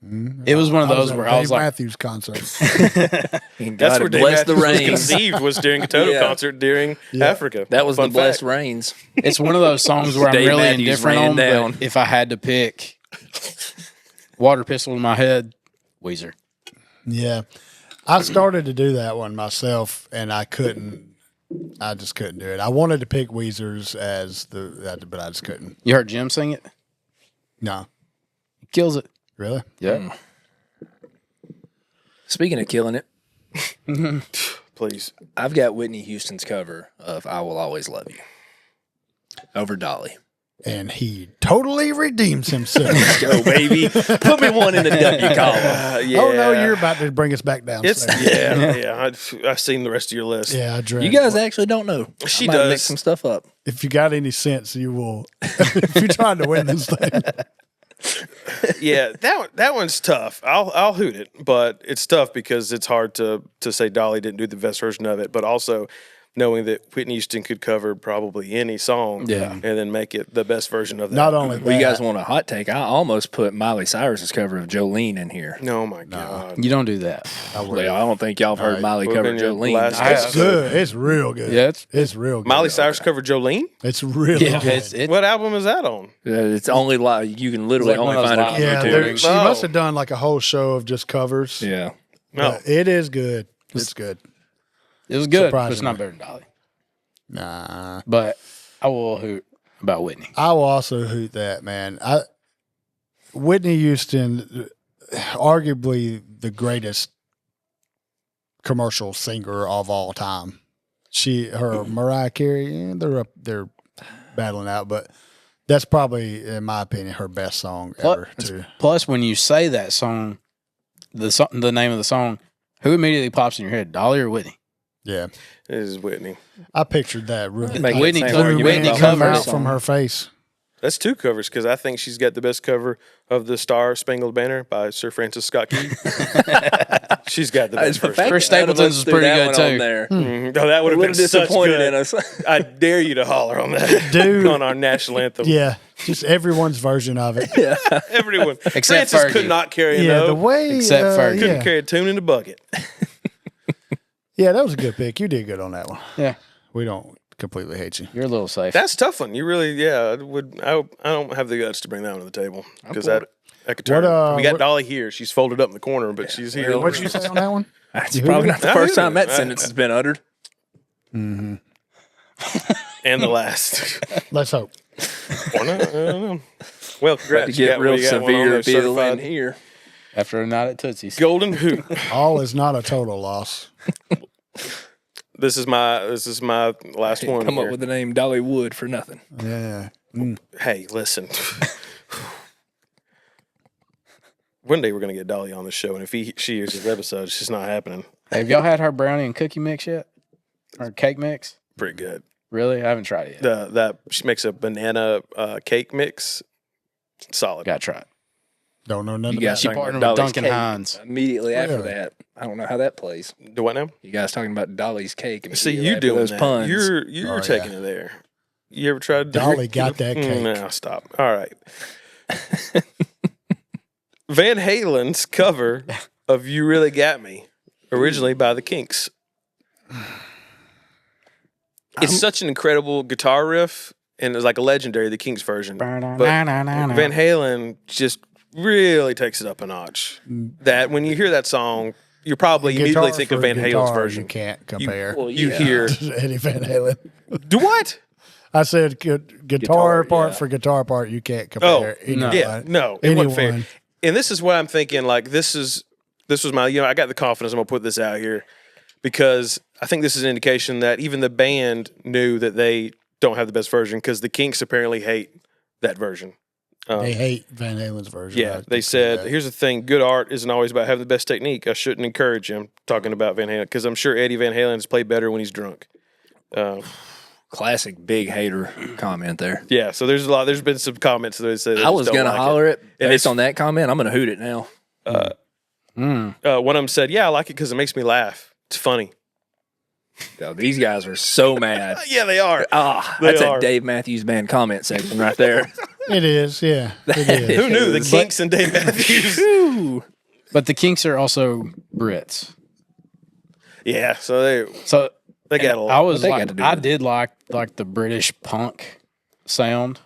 [SPEAKER 4] It was one of those where I was like,
[SPEAKER 1] Matthews concert.
[SPEAKER 2] That's where Dave
[SPEAKER 3] bless the
[SPEAKER 2] Matthews was
[SPEAKER 3] rains.
[SPEAKER 2] conceived, was during a Toto
[SPEAKER 3] Yeah.
[SPEAKER 2] concert during Africa.
[SPEAKER 3] That was
[SPEAKER 2] Fun
[SPEAKER 3] the blessed
[SPEAKER 2] fact.
[SPEAKER 3] rains.
[SPEAKER 4] it's one of those songs where I'm
[SPEAKER 3] Dave
[SPEAKER 4] really
[SPEAKER 3] Matthews
[SPEAKER 4] indifferent
[SPEAKER 3] ran
[SPEAKER 4] on.
[SPEAKER 3] down.
[SPEAKER 4] But if I had to pick Water Pistol in my head, Weezer.
[SPEAKER 1] Yeah. I started to do that one myself, and I couldn't. I just couldn't do it. I wanted to pick Weezer's but I just couldn't.
[SPEAKER 4] You heard Jim sing it?
[SPEAKER 1] No.
[SPEAKER 4] He kills it.
[SPEAKER 1] Really?
[SPEAKER 4] Yeah.
[SPEAKER 3] Speaking of killing it,
[SPEAKER 2] Please.
[SPEAKER 3] I've got Whitney Houston's cover of "I Will Always Love You" over Dolly.
[SPEAKER 1] And he totally redeems himself.
[SPEAKER 3] Go, baby. Put me one in the W column.
[SPEAKER 2] Yeah.
[SPEAKER 1] Oh, no, you're about to bring us back down.
[SPEAKER 2] It's I've seen the rest of your list.
[SPEAKER 1] Yeah, I dread.
[SPEAKER 3] You guys actually don't know.
[SPEAKER 2] She
[SPEAKER 3] I might
[SPEAKER 2] does.
[SPEAKER 3] mix some stuff up.
[SPEAKER 1] If you got any sense, you will. If you're trying to win this thing.
[SPEAKER 2] Yeah, that one's tough. I'll hoot it, but it's tough because it's hard to say Dolly didn't do the best version of it, but also knowing that Whitney Houston could cover probably any song, and then make it the best version of that.
[SPEAKER 1] Not only that.
[SPEAKER 3] Well, you guys want a hot take? I almost put Miley Cyrus's cover of Jolene in here.
[SPEAKER 2] Oh my God.
[SPEAKER 4] You don't do that.
[SPEAKER 3] I don't think y'all have heard Miley
[SPEAKER 2] We've
[SPEAKER 3] cover
[SPEAKER 2] been your
[SPEAKER 3] Jolene.
[SPEAKER 2] last
[SPEAKER 1] It's
[SPEAKER 2] episode.
[SPEAKER 1] good. It's real good.
[SPEAKER 4] Yeah,
[SPEAKER 1] it's real good.
[SPEAKER 2] Miley Cyrus covered Jolene?
[SPEAKER 1] It's really good.
[SPEAKER 2] What album is that on?
[SPEAKER 3] It's only like you can literally
[SPEAKER 4] It's like
[SPEAKER 3] only
[SPEAKER 4] one of
[SPEAKER 3] find
[SPEAKER 4] those
[SPEAKER 3] it
[SPEAKER 1] Yeah,
[SPEAKER 3] on
[SPEAKER 1] there-
[SPEAKER 3] YouTube.
[SPEAKER 1] she must have done like a whole show of just covers.
[SPEAKER 3] Yeah.
[SPEAKER 2] No.
[SPEAKER 1] But it is good. It's good.
[SPEAKER 4] It was good, but it's
[SPEAKER 1] Surprisingly.
[SPEAKER 4] not better than Dolly.
[SPEAKER 1] Nah.
[SPEAKER 4] But I will hoot about Whitney.
[SPEAKER 1] I will also hoot that, man. Whitney Houston, arguably the greatest commercial singer of all time. Her Mariah Carey, they're battling out, but that's probably, in my opinion, her best song ever. Too.
[SPEAKER 4] Plus, when you say that song, the name of the song, who immediately pops in your head, Dolly or Whitney?
[SPEAKER 1] Yeah,
[SPEAKER 2] It is Whitney.
[SPEAKER 1] I pictured that. Really.
[SPEAKER 3] Make
[SPEAKER 4] Whitney
[SPEAKER 3] that same
[SPEAKER 4] covered-
[SPEAKER 3] argument
[SPEAKER 4] Whitney
[SPEAKER 3] about
[SPEAKER 4] covered
[SPEAKER 3] her
[SPEAKER 1] out
[SPEAKER 3] song.
[SPEAKER 1] from her face.
[SPEAKER 2] That's two covers because I think she's got the best cover of the Star Spangled Banner by Sir Francis Scott Key. She's got the best version.
[SPEAKER 4] Chris Stapleton's is pretty good, too.
[SPEAKER 2] Mhm. Oh, that would have
[SPEAKER 3] Would
[SPEAKER 2] been
[SPEAKER 3] have
[SPEAKER 2] such
[SPEAKER 3] disappointed
[SPEAKER 2] good.
[SPEAKER 3] in us.
[SPEAKER 2] I dare you to holler on that,
[SPEAKER 1] Dude.
[SPEAKER 2] on our national anthem.
[SPEAKER 1] Yeah, just everyone's version of it.
[SPEAKER 2] Everyone.
[SPEAKER 4] Except
[SPEAKER 2] Francis
[SPEAKER 4] Fergie.
[SPEAKER 2] could not carry a
[SPEAKER 1] Yeah,
[SPEAKER 2] note.
[SPEAKER 1] the way
[SPEAKER 4] Except Fergie.
[SPEAKER 2] Couldn't
[SPEAKER 1] yeah.
[SPEAKER 2] carry a tune in a bucket.
[SPEAKER 1] Yeah, that was a good pick. You did good on that one.
[SPEAKER 4] Yeah,
[SPEAKER 1] We don't completely hate you.
[SPEAKER 4] you're a little safe.
[SPEAKER 2] That's a tough one. You really, I would. I don't have the guts to bring that one to the table because that could turn. We got Dolly here. She's folded up in the corner, but she's here.
[SPEAKER 1] What'd you say on that one?
[SPEAKER 3] It's probably not the
[SPEAKER 2] I
[SPEAKER 3] first
[SPEAKER 2] heard
[SPEAKER 3] time
[SPEAKER 2] it.
[SPEAKER 3] that sentence has been uttered.
[SPEAKER 2] And the last.
[SPEAKER 1] Let's hope.
[SPEAKER 2] Or not, I don't know. Well, congrats.
[SPEAKER 3] To get real severe feeling here.
[SPEAKER 4] After a night at Tootsie's.
[SPEAKER 2] Golden Hoot.
[SPEAKER 1] All is not a total loss.
[SPEAKER 2] This is my last one.
[SPEAKER 3] Come
[SPEAKER 2] here.
[SPEAKER 3] up with the name Dolly Wood for nothing.
[SPEAKER 1] Yeah.
[SPEAKER 2] Hey, listen. One day we're gonna get Dolly on the show, and if she hears this episode, it's just not happening.
[SPEAKER 4] Have y'all had her brownie and cookie mix yet? Or cake mix?
[SPEAKER 2] Pretty good.
[SPEAKER 4] Really? I haven't tried it yet.
[SPEAKER 2] That she makes a banana cake mix. Solid.
[SPEAKER 4] Gotta try it.
[SPEAKER 1] Don't know nothing
[SPEAKER 3] You
[SPEAKER 1] about
[SPEAKER 3] guys
[SPEAKER 4] She
[SPEAKER 3] talking
[SPEAKER 4] partnered
[SPEAKER 3] about
[SPEAKER 4] with
[SPEAKER 3] Dolly's
[SPEAKER 4] Duncan
[SPEAKER 3] cake
[SPEAKER 4] Hines.
[SPEAKER 3] immediately after
[SPEAKER 1] Really?
[SPEAKER 3] that. I don't know how that plays.
[SPEAKER 2] Do what now?
[SPEAKER 3] You guys talking about Dolly's cake?
[SPEAKER 2] See,
[SPEAKER 3] immediately
[SPEAKER 2] you
[SPEAKER 3] after
[SPEAKER 2] doing
[SPEAKER 3] those
[SPEAKER 2] that?
[SPEAKER 3] puns?
[SPEAKER 2] You're
[SPEAKER 1] Oh,
[SPEAKER 2] taking it there. You ever tried?
[SPEAKER 1] Dolly got that cake.
[SPEAKER 2] No, stop. All right. Van Halen's cover of "You Really Got Me," originally by the Kinks. It's such an incredible guitar riff, and it's like a legendary, the Kinks version. But Van Halen just really takes it up a notch. That when you hear that song, you probably immediately
[SPEAKER 1] Guitar
[SPEAKER 2] think
[SPEAKER 1] for
[SPEAKER 2] of Van
[SPEAKER 1] guitar,
[SPEAKER 2] Halen's version.
[SPEAKER 1] You can't compare.
[SPEAKER 2] You hear
[SPEAKER 1] Eddie Van Halen.
[SPEAKER 2] do what?
[SPEAKER 1] I said guitar
[SPEAKER 3] Guitar,
[SPEAKER 1] part
[SPEAKER 3] yeah.
[SPEAKER 1] for guitar part. You can't
[SPEAKER 2] Oh,
[SPEAKER 1] compare. anyone.
[SPEAKER 2] yeah, no, it wasn't fair.
[SPEAKER 1] Anyone.
[SPEAKER 2] And this is what I'm thinking. Like this was my. I got the confidence. I'm gonna put this out here because I think this is an indication that even the band knew that they don't have the best version because the Kinks apparently hate that version.
[SPEAKER 1] They hate Van Halen's version.
[SPEAKER 2] Yeah,
[SPEAKER 1] I
[SPEAKER 2] they
[SPEAKER 1] can see
[SPEAKER 2] said,
[SPEAKER 1] that.
[SPEAKER 2] "Here's the thing: good art isn't always about having the best technique. I shouldn't encourage him talking about Van Halen because I'm sure Eddie Van Halen's played better when he's drunk."
[SPEAKER 3] Classic big hater comment there.
[SPEAKER 2] Yeah, so there's been some comments that say they
[SPEAKER 3] I was
[SPEAKER 2] just don't
[SPEAKER 3] gonna
[SPEAKER 2] like
[SPEAKER 3] holler it
[SPEAKER 2] And
[SPEAKER 3] based
[SPEAKER 2] it's-
[SPEAKER 3] on that comment. I'm gonna hoot it now.
[SPEAKER 2] One of them said, "Yeah, I like it because it makes me laugh. It's funny."
[SPEAKER 3] Yo, these guys are so mad.
[SPEAKER 2] Yeah, they are.
[SPEAKER 3] Ah,
[SPEAKER 2] They
[SPEAKER 3] that's
[SPEAKER 2] are.
[SPEAKER 3] a Dave Matthews Band comment section right there.
[SPEAKER 1] It is, yeah. It is.
[SPEAKER 2] Who knew the Kinks and Dave Matthews?
[SPEAKER 4] But the Kinks are also Brits.
[SPEAKER 2] Yeah, so they got a lot.
[SPEAKER 4] I was
[SPEAKER 3] They
[SPEAKER 4] like,
[SPEAKER 3] got to do
[SPEAKER 4] I
[SPEAKER 3] with it.
[SPEAKER 4] did like the British punk sound,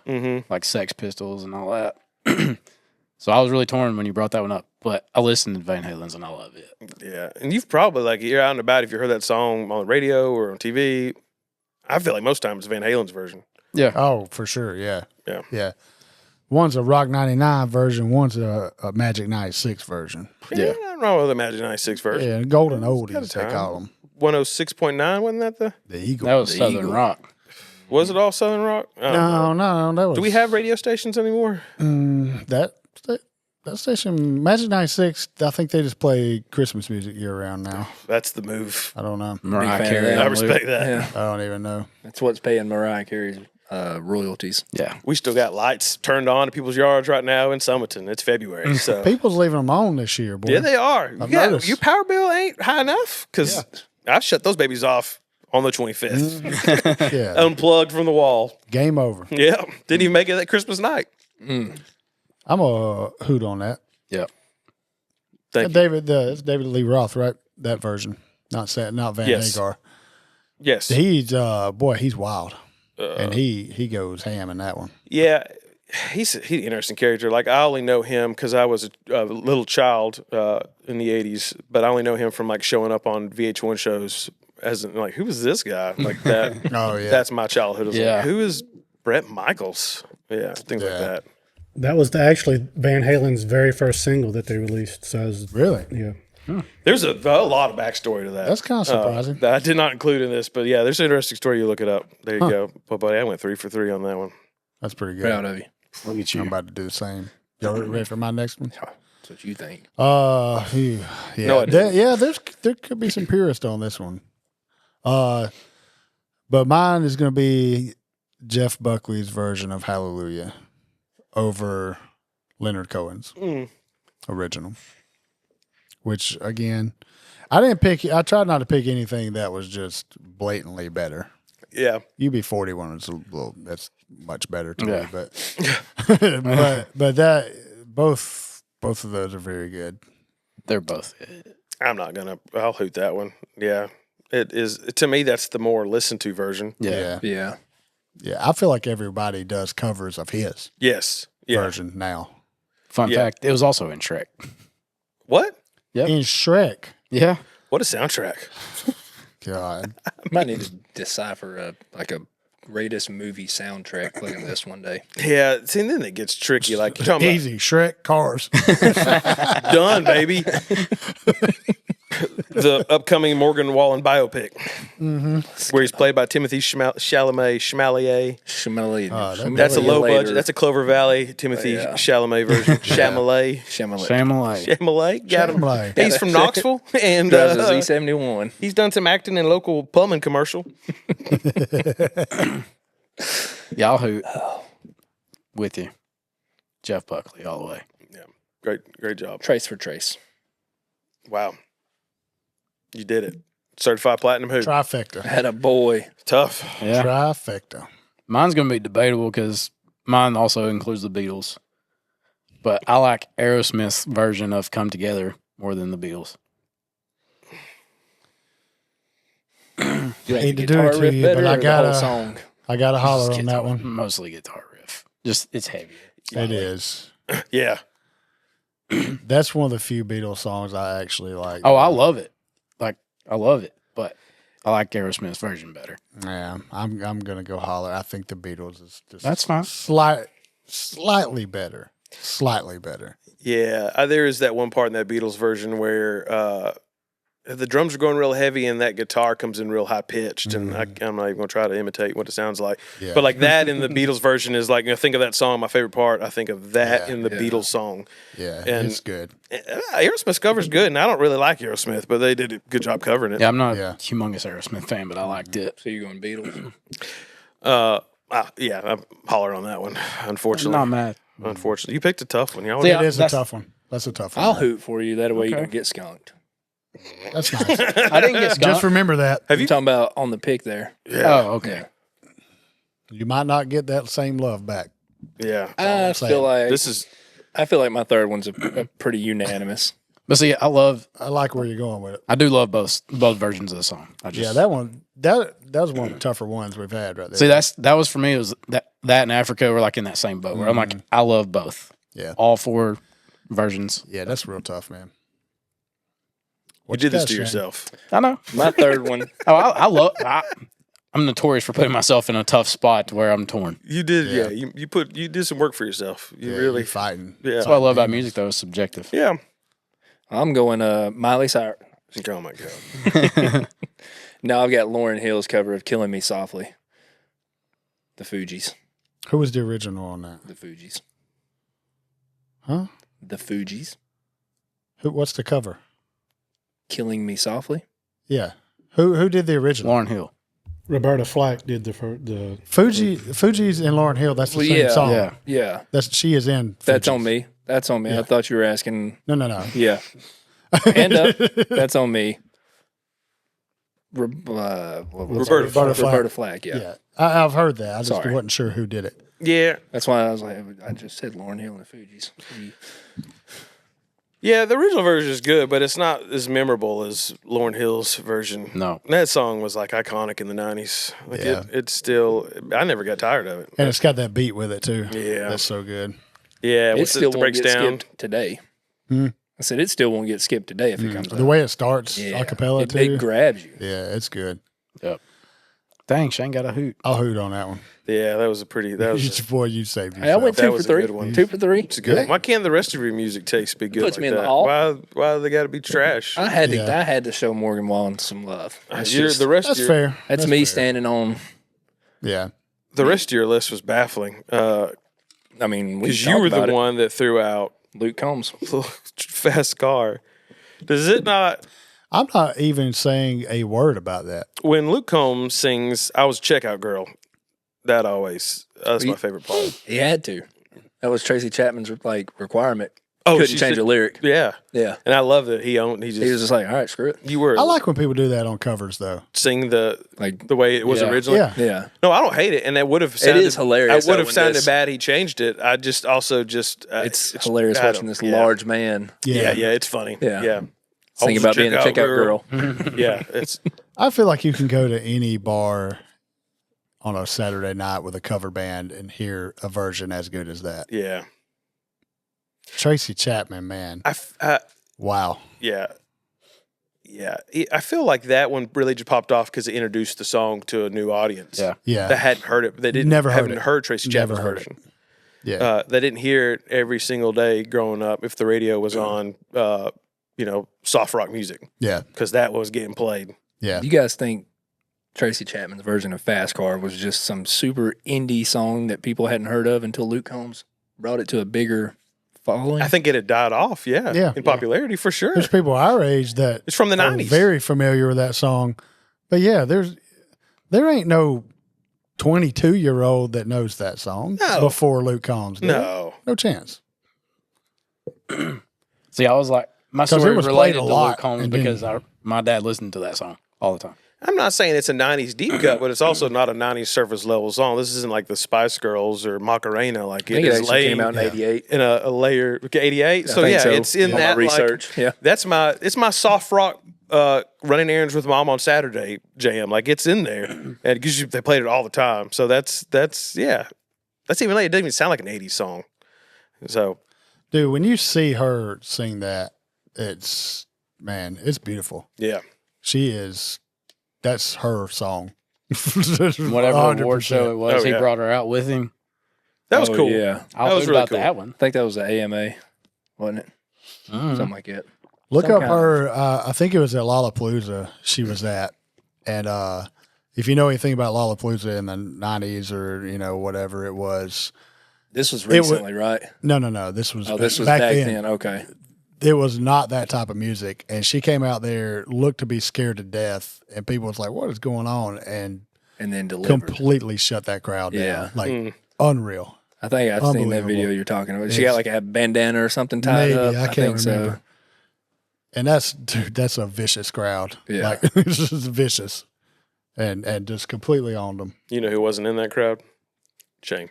[SPEAKER 4] like Sex Pistols and all that. So I was really torn when you brought that one up. But I listened to Van Halen's and I love it.
[SPEAKER 2] Yeah, and you've probably you're out and about if you heard that song on the radio or on TV. I feel like most times it's Van Halen's version.
[SPEAKER 4] Yeah.
[SPEAKER 1] Oh, for sure, yeah.
[SPEAKER 2] Yeah.
[SPEAKER 1] Yeah. One's a Rock 99 version, one's a Magic 96 version.
[SPEAKER 2] Yeah, I don't know the Magic 96 version.
[SPEAKER 1] Yeah, golden oldies,
[SPEAKER 2] got a
[SPEAKER 1] they
[SPEAKER 2] time.
[SPEAKER 1] call them.
[SPEAKER 2] 106.9, wasn't that
[SPEAKER 1] The Eagle.
[SPEAKER 4] That was Southern
[SPEAKER 3] Eagle.
[SPEAKER 4] Rock.
[SPEAKER 2] was it all Southern Rock? I don't know.
[SPEAKER 1] No, that was.
[SPEAKER 2] Do we have radio stations anymore?
[SPEAKER 1] That station, Magic 96, I think they just play Christmas music year round now.
[SPEAKER 2] That's the move.
[SPEAKER 1] I don't know.
[SPEAKER 4] Mariah
[SPEAKER 3] fan of
[SPEAKER 4] Carey.
[SPEAKER 3] that.
[SPEAKER 2] I
[SPEAKER 4] on
[SPEAKER 2] respect
[SPEAKER 4] loop.
[SPEAKER 2] that.
[SPEAKER 3] Yeah,
[SPEAKER 1] I don't even know.
[SPEAKER 3] that's what's paying Mariah Carey's royalties.
[SPEAKER 4] Yeah.
[SPEAKER 2] We still got lights turned on in people's yards right now in Summerton. It's February, so
[SPEAKER 1] People's leaving them on this year, boy.
[SPEAKER 2] yeah, they are.
[SPEAKER 1] I've
[SPEAKER 2] Yeah,
[SPEAKER 1] noticed.
[SPEAKER 2] your power bill ain't high enough because I shut those babies off on the 25th,
[SPEAKER 1] Yeah.
[SPEAKER 2] unplugged from the wall.
[SPEAKER 1] Game over.
[SPEAKER 2] Yeah, didn't even make it that Christmas night.
[SPEAKER 1] I'm a hoot on that.
[SPEAKER 4] Yeah.
[SPEAKER 2] Thank you.
[SPEAKER 1] David, it's David Lee Roth, right? That version, not Van
[SPEAKER 2] Yes.
[SPEAKER 1] Hagar.
[SPEAKER 2] Yes,
[SPEAKER 1] He's he's wild, and he goes ham in that one.
[SPEAKER 2] yeah. He's an interesting character. Like I only know him because I was a little child in the '80s, but I only know him from showing up on VH1 shows as who is this guy like that?
[SPEAKER 1] Oh yeah,
[SPEAKER 2] That's my childhood. I was
[SPEAKER 4] Yeah.
[SPEAKER 2] like, who is Brett Michaels? Yeah, things like
[SPEAKER 1] Yeah.
[SPEAKER 2] that.
[SPEAKER 5] That was actually Van Halen's very first single that they released. So it was,
[SPEAKER 1] really.
[SPEAKER 5] yeah.
[SPEAKER 2] There's a lot of backstory to that.
[SPEAKER 1] That's kind of surprising.
[SPEAKER 2] That I did not include in this, but yeah, there's an interesting story. You look it up. There you go. But buddy, I went 3 for 3 on that one.
[SPEAKER 1] That's pretty good.
[SPEAKER 3] Proud of you.
[SPEAKER 4] Look at you.
[SPEAKER 1] I'm about to do the same. Y'all ready for my next one?
[SPEAKER 3] That's what you think.
[SPEAKER 1] Yeah,
[SPEAKER 2] No, I didn't.
[SPEAKER 1] there could be some purists on this one. But mine is going to be Jeff Buckley's version of Hallelujah over Leonard Cohen's original. Which again, I tried not to pick anything that was just blatantly better.
[SPEAKER 2] Yeah.
[SPEAKER 1] UB41 is that's much better to me,
[SPEAKER 4] Yeah.
[SPEAKER 1] but that both of those are very good.
[SPEAKER 4] They're both.
[SPEAKER 2] I'll hoot that one. Yeah. It is, to me, that's the more listened to version.
[SPEAKER 1] Yeah.
[SPEAKER 3] Yeah.
[SPEAKER 1] I feel like everybody does covers of his
[SPEAKER 2] Yes. Yeah.
[SPEAKER 1] version now.
[SPEAKER 4] Fun
[SPEAKER 2] Yeah.
[SPEAKER 4] fact, it was also in Shrek.
[SPEAKER 2] What?
[SPEAKER 4] Yep.
[SPEAKER 1] In Shrek,
[SPEAKER 4] Yeah.
[SPEAKER 2] What a soundtrack.
[SPEAKER 1] God,
[SPEAKER 3] Might need to decipher a greatest movie soundtrack. Look at this one day.
[SPEAKER 2] Yeah. See, and then it gets tricky. Like, you're talking
[SPEAKER 1] easy Shrek cars.
[SPEAKER 2] about done, baby. The upcoming Morgan Wallen biopic, where he's played by Timothy Chalamet.
[SPEAKER 3] Chalamet.
[SPEAKER 2] That's a low budget. That's a Clover Valley Timothy Chalamet version. Chalamet.
[SPEAKER 4] Chalamet.
[SPEAKER 2] Got him.
[SPEAKER 1] Chalamet.
[SPEAKER 2] He's from Knoxville, and
[SPEAKER 3] Drives a Z71.
[SPEAKER 2] he's done some acting in a local plumbing commercial.
[SPEAKER 4] Y'all hoot with you. Jeff Buckley all the way.
[SPEAKER 2] Yeah, great job.
[SPEAKER 3] Trace for trace.
[SPEAKER 2] Wow, you did it. Certified platinum hoot.
[SPEAKER 1] Trifecta.
[SPEAKER 3] Had a boy.
[SPEAKER 2] Tough.
[SPEAKER 4] Yeah.
[SPEAKER 1] Trifecta.
[SPEAKER 4] Mine's going to be debatable because mine also includes the Beatles. But I like Aerosmith's version of Come Together more than the Beatles.
[SPEAKER 3] You
[SPEAKER 1] Hate
[SPEAKER 3] the
[SPEAKER 1] to do
[SPEAKER 3] guitar
[SPEAKER 1] it to
[SPEAKER 3] riff
[SPEAKER 1] you,
[SPEAKER 3] better
[SPEAKER 1] but I
[SPEAKER 3] or the whole
[SPEAKER 1] gotta-
[SPEAKER 3] song.
[SPEAKER 1] I got to holler
[SPEAKER 4] Just
[SPEAKER 1] on
[SPEAKER 4] guitar-
[SPEAKER 1] that one.
[SPEAKER 4] Mostly guitar riff. Just, it's heavy.
[SPEAKER 1] It is.
[SPEAKER 2] Yeah.
[SPEAKER 1] That's one of the few Beatles songs I actually like.
[SPEAKER 4] Oh, I love it. I love it. But I like Aerosmith's version better.
[SPEAKER 1] Yeah, I'm gonna go holler. I think the Beatles is just
[SPEAKER 4] That's fine.
[SPEAKER 1] slightly better. Slightly better.
[SPEAKER 2] Yeah, there is that one part in that Beatles version where the drums are going real heavy and that guitar comes in real high pitched, and I'm not even going to try to imitate what it sounds like.
[SPEAKER 1] Yeah.
[SPEAKER 2] But like that in the Beatles version is like, think of that song, my favorite part. I think of that
[SPEAKER 1] Yeah,
[SPEAKER 2] in the Beatles song.
[SPEAKER 1] Yeah,
[SPEAKER 2] And-
[SPEAKER 1] it's good.
[SPEAKER 2] Aerosmith's cover's good, and I don't really like Aerosmith, but they did a good job covering it.
[SPEAKER 4] Yeah, I'm not
[SPEAKER 1] Yeah.
[SPEAKER 4] a humongous Aerosmith fan, but I liked it.
[SPEAKER 3] So you're going Beatles?
[SPEAKER 2] Yeah, I'm hollering on that one.
[SPEAKER 4] I'm
[SPEAKER 2] Unfortunately,
[SPEAKER 4] not mad.
[SPEAKER 2] unfortunately, you picked a tough one. Y'all
[SPEAKER 4] Yeah.
[SPEAKER 1] It is a
[SPEAKER 4] that's-
[SPEAKER 1] tough one. That's a tough one.
[SPEAKER 3] I'll hoot for you. That way you
[SPEAKER 4] Okay.
[SPEAKER 3] don't get skunked.
[SPEAKER 1] That's nice.
[SPEAKER 4] I didn't get skunked.
[SPEAKER 1] Just remember that.
[SPEAKER 2] Have
[SPEAKER 3] You
[SPEAKER 2] you?
[SPEAKER 3] talking about on the pick there?
[SPEAKER 2] Yeah.
[SPEAKER 4] Oh, okay.
[SPEAKER 1] You might not get that same love back.
[SPEAKER 2] Yeah.
[SPEAKER 3] I feel like
[SPEAKER 2] This is
[SPEAKER 3] I feel like my third one's a pretty unanimous.
[SPEAKER 4] But see, I
[SPEAKER 1] like where you're going with it.
[SPEAKER 4] I do love both versions of the song.
[SPEAKER 1] That one that was one of the tougher ones we've had right there.
[SPEAKER 4] See, that was for me. It was that and Africa were like in that same boat where I'm like, I love both.
[SPEAKER 1] Yeah,
[SPEAKER 4] all 4 versions.
[SPEAKER 1] Yeah, that's real tough, man.
[SPEAKER 2] You did this to yourself.
[SPEAKER 4] I know.
[SPEAKER 3] My third one.
[SPEAKER 4] I'm notorious for putting myself in a tough spot to where I'm torn.
[SPEAKER 2] You did, yeah. You did some work for yourself. You really
[SPEAKER 1] you're fighting.
[SPEAKER 2] Yeah,
[SPEAKER 4] that's what I love about music, though. It's subjective.
[SPEAKER 2] Yeah.
[SPEAKER 3] I'm going Miley Cyrus.
[SPEAKER 2] Oh my god.
[SPEAKER 3] Now I've got Lauryn Hill's cover of "Killing Me Softly." The Fugees.
[SPEAKER 1] Who was the original on that?
[SPEAKER 3] The Fugees.
[SPEAKER 1] Huh?
[SPEAKER 3] The Fugees.
[SPEAKER 1] What's the cover?
[SPEAKER 3] "Killing Me Softly."
[SPEAKER 1] Yeah. Who did the original?
[SPEAKER 4] Lauryn Hill.
[SPEAKER 5] Roberta Flack did the
[SPEAKER 1] Fugees and Lauryn Hill. That's the same song.
[SPEAKER 3] Yeah.
[SPEAKER 1] She is in. Fugees.
[SPEAKER 3] That's on me. That's on me.
[SPEAKER 1] Yeah.
[SPEAKER 3] I thought you were asking.
[SPEAKER 1] No.
[SPEAKER 3] Yeah. Hand up. That's on me. Roberta Flack. Yeah.
[SPEAKER 1] Yeah. I've heard that. I just
[SPEAKER 3] Sorry.
[SPEAKER 1] wasn't sure who did it.
[SPEAKER 2] Yeah.
[SPEAKER 3] That's why I was like, I just said Lauryn Hill and the Fugees.
[SPEAKER 2] Yeah, the original version is good, but it's not as memorable as Lauryn Hill's version.
[SPEAKER 4] No.
[SPEAKER 2] That song was like iconic in the 90s. Like
[SPEAKER 1] Yeah.
[SPEAKER 2] it's still, I never got tired of it.
[SPEAKER 1] And it's got that beat with it too.
[SPEAKER 2] Yeah.
[SPEAKER 1] That's so good.
[SPEAKER 2] Yeah,
[SPEAKER 3] It
[SPEAKER 2] once
[SPEAKER 3] still
[SPEAKER 2] it
[SPEAKER 3] won't
[SPEAKER 2] breaks
[SPEAKER 3] get
[SPEAKER 2] down.
[SPEAKER 3] skipped today.
[SPEAKER 1] Hmm.
[SPEAKER 3] I said it still won't get skipped today if it comes out.
[SPEAKER 1] The way it starts,
[SPEAKER 3] Yeah.
[SPEAKER 1] a cappella
[SPEAKER 3] it,
[SPEAKER 1] too.
[SPEAKER 3] it grabs you.
[SPEAKER 1] Yeah, it's good.
[SPEAKER 4] Yep. Dang, Shane got a hoot.
[SPEAKER 1] I'll hoot on that one.
[SPEAKER 2] Yeah, that was a pretty, that was
[SPEAKER 1] Boy, you saved
[SPEAKER 3] Hey, I
[SPEAKER 1] yourself.
[SPEAKER 3] went
[SPEAKER 2] That
[SPEAKER 3] 2 for
[SPEAKER 2] was a
[SPEAKER 3] 3.
[SPEAKER 2] good one.
[SPEAKER 3] 2 for 3.
[SPEAKER 2] It's good. Why can't the rest of your music taste be good
[SPEAKER 3] Puts
[SPEAKER 2] like
[SPEAKER 3] me in
[SPEAKER 2] that?
[SPEAKER 3] the hall.
[SPEAKER 2] Why they got to be trash?
[SPEAKER 3] I had to.
[SPEAKER 1] Yeah.
[SPEAKER 3] I had to show Morgan Wallen some love. That's,
[SPEAKER 2] The rest
[SPEAKER 1] That's
[SPEAKER 2] of your,
[SPEAKER 1] fair.
[SPEAKER 3] that's me
[SPEAKER 1] fair.
[SPEAKER 3] standing on.
[SPEAKER 1] Yeah.
[SPEAKER 2] The rest of your list was baffling.
[SPEAKER 3] I mean, we
[SPEAKER 2] Because you were the one that threw out
[SPEAKER 3] Luke Combs.
[SPEAKER 2] Fast Car. Does it not?
[SPEAKER 1] I'm not even saying a word about that.
[SPEAKER 2] When Luke Combs sings "I Was a Checkout Girl," that's my favorite part.
[SPEAKER 3] He had to. That was Tracy Chapman's requirement.
[SPEAKER 2] Oh,
[SPEAKER 3] Couldn't
[SPEAKER 2] she
[SPEAKER 3] change
[SPEAKER 2] said-
[SPEAKER 3] a lyric.
[SPEAKER 2] Yeah,
[SPEAKER 3] Yeah.
[SPEAKER 2] and I love that he
[SPEAKER 3] He was just like, all right, screw it.
[SPEAKER 2] you were
[SPEAKER 1] I like when people do that on covers though.
[SPEAKER 2] sing
[SPEAKER 3] Like,
[SPEAKER 2] the way it was
[SPEAKER 4] Yeah.
[SPEAKER 2] originally.
[SPEAKER 1] Yeah.
[SPEAKER 3] yeah.
[SPEAKER 2] No, I don't hate it, and that would have sounded.
[SPEAKER 3] is hilarious,
[SPEAKER 2] It would
[SPEAKER 3] though,
[SPEAKER 2] have
[SPEAKER 3] when
[SPEAKER 2] sounded
[SPEAKER 3] this-
[SPEAKER 2] bad. He changed it. I just also just
[SPEAKER 3] It's hilarious
[SPEAKER 2] I
[SPEAKER 3] watching
[SPEAKER 2] don't-
[SPEAKER 3] this
[SPEAKER 2] yeah.
[SPEAKER 3] large man
[SPEAKER 2] Yeah, it's funny.
[SPEAKER 3] Yeah.
[SPEAKER 2] yeah.
[SPEAKER 3] sing about being a checkout girl.
[SPEAKER 2] Yeah, it's
[SPEAKER 1] I feel like you can go to any bar on a Saturday night with a cover band and hear a version as good as that.
[SPEAKER 2] yeah.
[SPEAKER 1] Tracy Chapman, man. Wow.
[SPEAKER 2] Yeah. Yeah. I feel like that one really just popped off because it introduced the song to a new audience.
[SPEAKER 4] Yeah.
[SPEAKER 1] Yeah.
[SPEAKER 2] That hadn't heard it. They didn't
[SPEAKER 1] Never heard
[SPEAKER 2] haven't
[SPEAKER 1] it.
[SPEAKER 2] heard Tracy
[SPEAKER 1] Never
[SPEAKER 2] Chapman's
[SPEAKER 1] heard
[SPEAKER 2] version.
[SPEAKER 1] Yeah.
[SPEAKER 2] They didn't hear it every single day growing up if the radio was on, soft rock music
[SPEAKER 1] Yeah.
[SPEAKER 2] because that was getting played.
[SPEAKER 1] Yeah.
[SPEAKER 3] Do you guys think Tracy Chapman's version of Fast Car was just some super indie song that people hadn't heard of until Luke Combs brought it to a bigger following?
[SPEAKER 2] I think it had died off,
[SPEAKER 1] Yeah.
[SPEAKER 2] in popularity for sure.
[SPEAKER 1] There's people our age that
[SPEAKER 2] It's from the
[SPEAKER 1] are
[SPEAKER 2] 90s.
[SPEAKER 1] very familiar with that song. But yeah, there ain't no 22-year-old that knows that song
[SPEAKER 2] No.
[SPEAKER 1] before Luke Combs did.
[SPEAKER 2] No.
[SPEAKER 1] No chance.
[SPEAKER 4] See, I was like, my
[SPEAKER 1] 'Cause it
[SPEAKER 4] story
[SPEAKER 1] was
[SPEAKER 4] related
[SPEAKER 1] played a
[SPEAKER 4] to
[SPEAKER 1] lot,
[SPEAKER 4] Luke Combs
[SPEAKER 1] and then-
[SPEAKER 4] because my dad listened to that song all the time.
[SPEAKER 2] I'm not saying it's a 90s deep cut, but it's also not a 90s surface level song. This isn't like the Spice Girls or Macarena. Like
[SPEAKER 3] I think
[SPEAKER 2] it
[SPEAKER 3] it
[SPEAKER 2] is
[SPEAKER 3] actually
[SPEAKER 2] laid
[SPEAKER 3] came out in '88.
[SPEAKER 2] in a layer. 88? So
[SPEAKER 3] I think
[SPEAKER 2] yeah,
[SPEAKER 3] so.
[SPEAKER 2] it's in
[SPEAKER 3] My
[SPEAKER 2] that
[SPEAKER 3] research.
[SPEAKER 2] Like,
[SPEAKER 3] Yeah.
[SPEAKER 2] That's it's my soft rock running errands with mom on Saturday jam. Like it's in there. And because they played it all the time. So that's even late. It doesn't even sound like an 80s song. So
[SPEAKER 1] Dude, when you see her sing that, it's beautiful.
[SPEAKER 2] yeah.
[SPEAKER 1] That's her song.
[SPEAKER 4] Whatever award
[SPEAKER 1] 100%.
[SPEAKER 4] show it was,
[SPEAKER 2] Oh,
[SPEAKER 4] he
[SPEAKER 2] yeah.
[SPEAKER 4] brought her out with him.
[SPEAKER 2] That was
[SPEAKER 3] Oh,
[SPEAKER 2] cool.
[SPEAKER 3] Yeah.
[SPEAKER 4] I
[SPEAKER 2] That was
[SPEAKER 4] was
[SPEAKER 2] really
[SPEAKER 4] about
[SPEAKER 2] cool.
[SPEAKER 4] that one.
[SPEAKER 3] I think that was the AMA, wasn't it?
[SPEAKER 4] Mm.
[SPEAKER 3] Something like that.
[SPEAKER 1] Look
[SPEAKER 3] Some
[SPEAKER 1] up
[SPEAKER 3] kind
[SPEAKER 1] her. I think it was at Lollapalooza. She was at, and if you know anything about Lollapalooza in the '90s or whatever it was,
[SPEAKER 3] This was
[SPEAKER 1] wa-
[SPEAKER 3] recently, right?
[SPEAKER 1] no. This was
[SPEAKER 3] Oh, this was
[SPEAKER 1] back
[SPEAKER 3] back
[SPEAKER 1] then.
[SPEAKER 3] then. Okay.
[SPEAKER 1] It was not that type of music, and she came out there, looked to be scared to death, and people was like, "What is going on?" And
[SPEAKER 3] And then delivered.
[SPEAKER 1] completely shut that crowd
[SPEAKER 3] Yeah.
[SPEAKER 1] down, like unreal.
[SPEAKER 3] I think I've seen that
[SPEAKER 1] Unbelievable.
[SPEAKER 3] video you're talking about. She
[SPEAKER 1] Yes.
[SPEAKER 3] got like a bandana or something tied
[SPEAKER 1] Maybe
[SPEAKER 3] up.
[SPEAKER 1] I can't
[SPEAKER 3] think
[SPEAKER 1] remember.
[SPEAKER 3] so.
[SPEAKER 1] And that's a vicious crowd.
[SPEAKER 3] Yeah.
[SPEAKER 1] Like it's just vicious, and just completely owned them.
[SPEAKER 2] You know who wasn't in that crowd? Shane.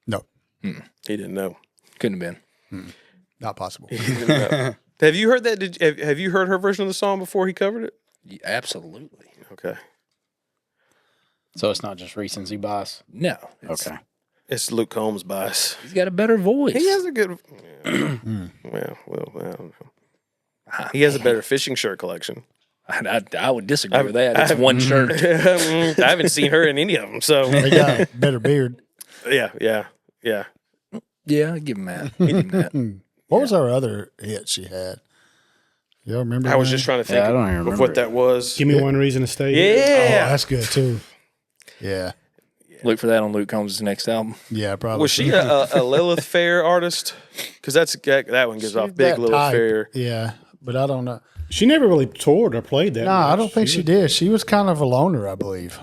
[SPEAKER 1] No,
[SPEAKER 2] He didn't know.
[SPEAKER 3] Couldn't have been.
[SPEAKER 1] Not possible.
[SPEAKER 2] He didn't know. Have you heard that? Have you heard her version of the song before he covered it?
[SPEAKER 3] Yeah, absolutely.
[SPEAKER 2] Okay.
[SPEAKER 4] So it's not just recency bias.
[SPEAKER 3] No.
[SPEAKER 4] Okay.
[SPEAKER 2] It's Luke Combs' bias.
[SPEAKER 3] He's got a better voice.
[SPEAKER 2] He has a good. Yeah. Well, I don't know. He has a better fishing shirt collection.
[SPEAKER 3] I would disagree with that. It's one shirt.
[SPEAKER 2] I haven't seen her in any of them. So
[SPEAKER 1] They got a better beard.
[SPEAKER 2] yeah.
[SPEAKER 3] Yeah, I'll give him that. Give him that.
[SPEAKER 1] What was our other hit she had? Y'all remember?
[SPEAKER 2] I was
[SPEAKER 1] that?
[SPEAKER 2] just trying to think
[SPEAKER 4] I don't even
[SPEAKER 2] of
[SPEAKER 4] remember
[SPEAKER 2] what
[SPEAKER 4] it.
[SPEAKER 2] that was.
[SPEAKER 5] Give me one reason to stay.
[SPEAKER 1] Oh,
[SPEAKER 2] Yeah.
[SPEAKER 1] that's good too. Yeah.
[SPEAKER 3] Look for that on Luke Combs' next album.
[SPEAKER 1] Yeah, probably.
[SPEAKER 2] Was she a Lilith Fair artist? Because that one gives off big
[SPEAKER 1] That
[SPEAKER 2] Lilith
[SPEAKER 1] type.
[SPEAKER 2] Fair.
[SPEAKER 1] Yeah, but I don't know.
[SPEAKER 5] She never really toured or played that.
[SPEAKER 1] No,
[SPEAKER 5] much.
[SPEAKER 1] I don't think she did. She was kind of a loner, I believe.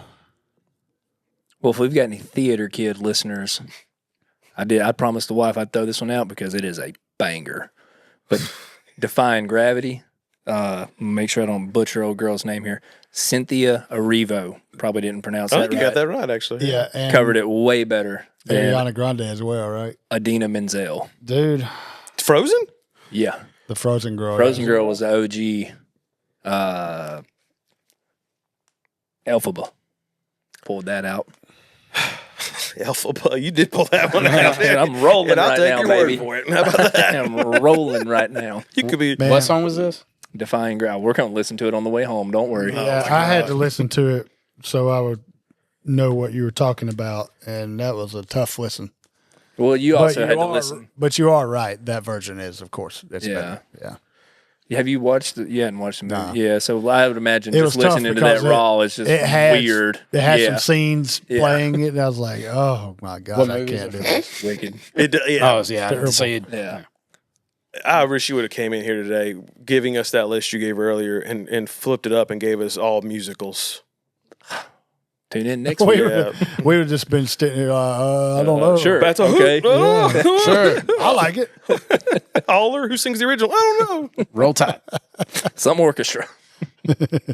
[SPEAKER 3] Well, if we've got any theater kid listeners, I promised the wife I'd throw this one out because it is a banger. But Defying Gravity, make sure I don't butcher old girl's name here. Cynthia Erivo. Probably didn't pronounce
[SPEAKER 2] I
[SPEAKER 3] that
[SPEAKER 2] think you
[SPEAKER 3] right.
[SPEAKER 2] got that right, actually.
[SPEAKER 1] Yeah, and
[SPEAKER 3] Covered it way better than
[SPEAKER 1] Ariana Grande as well, right?
[SPEAKER 3] Adina Menzel.
[SPEAKER 1] Dude,
[SPEAKER 2] Frozen?
[SPEAKER 3] Yeah.
[SPEAKER 1] the Frozen girl.
[SPEAKER 3] Frozen Girl was the OG Elphaba. Pulled that out.
[SPEAKER 2] Alpha, you did pull that one out.
[SPEAKER 3] And I'm rolling
[SPEAKER 2] And I'll
[SPEAKER 3] right
[SPEAKER 2] take
[SPEAKER 3] now,
[SPEAKER 2] your
[SPEAKER 3] baby.
[SPEAKER 2] word for it. How about that?
[SPEAKER 3] I'm rolling right now.
[SPEAKER 2] You could be.
[SPEAKER 1] Man.
[SPEAKER 4] What song was this?
[SPEAKER 3] Defying Gravity. We're going to listen to it on the way home. Don't worry.
[SPEAKER 1] Yeah, I had to listen to it so I would know what you were talking about, and that was a tough listen.
[SPEAKER 3] Well, you also had to
[SPEAKER 1] are,
[SPEAKER 3] listen.
[SPEAKER 1] But you are right. That version is, of course, it's
[SPEAKER 3] Yeah.
[SPEAKER 1] better. Yeah.
[SPEAKER 3] Have you watched You hadn't watched the movie?
[SPEAKER 1] Nah.
[SPEAKER 3] Yeah, so I would imagine
[SPEAKER 1] It
[SPEAKER 3] just
[SPEAKER 1] was tough
[SPEAKER 3] listening to that
[SPEAKER 1] because
[SPEAKER 3] raw is just
[SPEAKER 1] It had
[SPEAKER 3] weird.
[SPEAKER 1] It had
[SPEAKER 3] yeah.
[SPEAKER 1] some scenes
[SPEAKER 3] Yeah.
[SPEAKER 1] playing it, and I was like, "Oh my god,
[SPEAKER 4] What
[SPEAKER 1] I
[SPEAKER 4] movie is
[SPEAKER 1] can't
[SPEAKER 4] it?
[SPEAKER 1] do this."
[SPEAKER 3] Wicked.
[SPEAKER 2] Yeah.
[SPEAKER 4] Oh, yeah. I didn't see it.
[SPEAKER 3] Yeah.
[SPEAKER 2] I wish you would have came in here today, giving us that list you gave earlier, and flipped it up and gave us all musicals.
[SPEAKER 3] Tune in next
[SPEAKER 1] We
[SPEAKER 3] week.
[SPEAKER 1] would have just been sitting here. I don't know.
[SPEAKER 3] Sure.
[SPEAKER 2] That's a
[SPEAKER 3] Okay.
[SPEAKER 2] hoot.
[SPEAKER 1] Sure, I like it.
[SPEAKER 2] Holler, who sings the original? I don't know.
[SPEAKER 4] Roll Tide.
[SPEAKER 3] Some orchestra.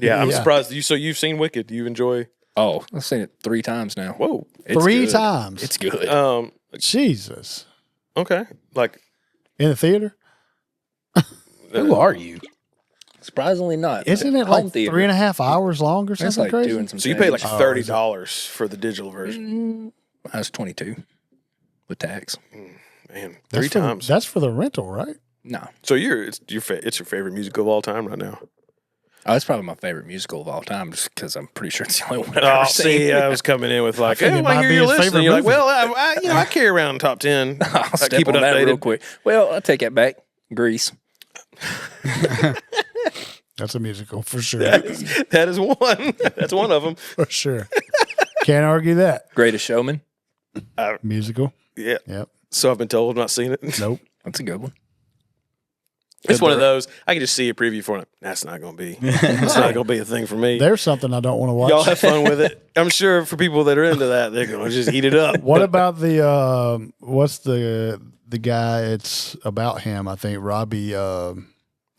[SPEAKER 2] Yeah, I'm
[SPEAKER 1] Yeah.
[SPEAKER 2] surprised. So you've seen Wicked? Do you enjoy?
[SPEAKER 3] Oh, I've seen it 3 times now.
[SPEAKER 2] Whoa.
[SPEAKER 3] It's
[SPEAKER 1] 3
[SPEAKER 3] good.
[SPEAKER 1] times.
[SPEAKER 3] It's good.
[SPEAKER 1] Jesus,
[SPEAKER 2] Okay. Like
[SPEAKER 1] in the theater.
[SPEAKER 4] Who are you?
[SPEAKER 3] Surprisingly not.
[SPEAKER 1] Isn't it
[SPEAKER 3] Home
[SPEAKER 1] like
[SPEAKER 3] theater.
[SPEAKER 1] 3.5 hours long or
[SPEAKER 3] That's
[SPEAKER 1] something
[SPEAKER 3] like
[SPEAKER 1] crazy?
[SPEAKER 3] doing some
[SPEAKER 2] so you pay like
[SPEAKER 3] change.
[SPEAKER 2] $30 for the digital version.
[SPEAKER 3] I was 22 with tax.
[SPEAKER 2] Man,
[SPEAKER 1] That's
[SPEAKER 2] 3
[SPEAKER 1] for the-
[SPEAKER 2] times.
[SPEAKER 1] that's for the rental, right?
[SPEAKER 3] No.
[SPEAKER 2] So it's your favorite musical of all time right now.
[SPEAKER 3] Oh, it's probably my favorite musical of all time just because I'm pretty sure it's the only one I've
[SPEAKER 2] Oh,
[SPEAKER 3] ever seen.
[SPEAKER 2] see, I was coming in with like,
[SPEAKER 1] think
[SPEAKER 2] hey,
[SPEAKER 1] it
[SPEAKER 2] I
[SPEAKER 1] might
[SPEAKER 2] hear
[SPEAKER 1] be
[SPEAKER 2] your
[SPEAKER 1] his
[SPEAKER 2] list.
[SPEAKER 1] favorite
[SPEAKER 2] And you're like,
[SPEAKER 1] movie.
[SPEAKER 2] well, I carry around top 10.
[SPEAKER 3] I'll step
[SPEAKER 2] keep it
[SPEAKER 3] on that
[SPEAKER 2] updated.
[SPEAKER 3] real quick. Well, I'll take that back. Grease.
[SPEAKER 1] That's a musical for sure.
[SPEAKER 2] That is one. That's one of them.
[SPEAKER 1] For sure. Can't argue that.
[SPEAKER 3] Greatest Showman.
[SPEAKER 1] Musical.
[SPEAKER 2] Yeah.
[SPEAKER 1] Yep.
[SPEAKER 2] So I've been told, not seen it.
[SPEAKER 1] Nope.
[SPEAKER 3] That's a good one.
[SPEAKER 2] It's one of those. I can just see a preview for it. That's not going to be. It's not going to be a thing for me.
[SPEAKER 1] There's something I don't want to watch.
[SPEAKER 2] Y'all have fun with it. I'm sure for people that are into that, they're going to just eat it up.
[SPEAKER 1] What about the what's the guy? It's about him. I think Robbie.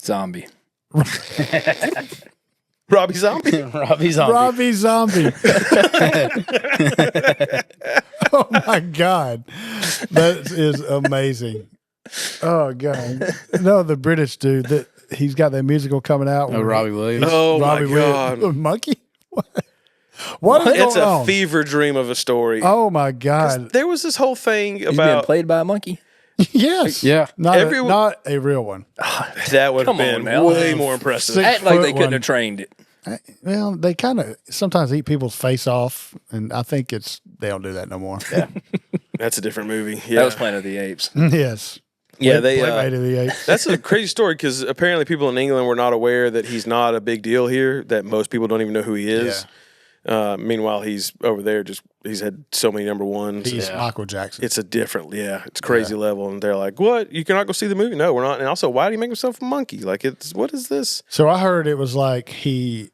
[SPEAKER 3] Zombie.
[SPEAKER 2] Robbie Zombie?
[SPEAKER 4] Robbie Zombie.
[SPEAKER 1] Robbie Zombie. Oh my God, that is amazing. Oh God, no, the British dude that he's got that musical coming out.
[SPEAKER 4] Oh, Robbie Williams.
[SPEAKER 2] Oh,
[SPEAKER 1] Robbie
[SPEAKER 2] my God.
[SPEAKER 1] Williams. Monkey. What is
[SPEAKER 2] It's
[SPEAKER 1] going
[SPEAKER 2] a
[SPEAKER 1] on?
[SPEAKER 2] fever dream of a story.
[SPEAKER 1] Oh my God.
[SPEAKER 2] There was this whole thing
[SPEAKER 3] He's being
[SPEAKER 2] about
[SPEAKER 3] played by a monkey.
[SPEAKER 1] Yes.
[SPEAKER 4] Yeah.
[SPEAKER 1] Not
[SPEAKER 2] Everyone-
[SPEAKER 1] not a real one.
[SPEAKER 2] that would have
[SPEAKER 3] Come on,
[SPEAKER 2] been
[SPEAKER 3] Mel.
[SPEAKER 2] way more impressive.
[SPEAKER 1] Six-
[SPEAKER 3] Act like they
[SPEAKER 1] foot
[SPEAKER 3] couldn't
[SPEAKER 1] one.
[SPEAKER 3] have trained it.
[SPEAKER 1] Well, they kind of sometimes eat people's face off, and I think they don't do that no more. Yeah.
[SPEAKER 2] That's a different movie. Yeah,
[SPEAKER 3] That was Planet of the Apes.
[SPEAKER 1] Yes.
[SPEAKER 2] yeah. They
[SPEAKER 1] Playmate of the Apes.
[SPEAKER 2] that's a crazy story because apparently people in England were not aware that he's not a big deal here. That most people don't even know who he is. Meanwhile, he's over there. He's had so many number ones.
[SPEAKER 1] He's Michael Jackson.
[SPEAKER 2] It's a different, it's crazy level. And they're like, "What? You cannot go see the movie? No, we're not." And also, why do you make himself a monkey? Like, what is this?
[SPEAKER 1] So I heard it was like he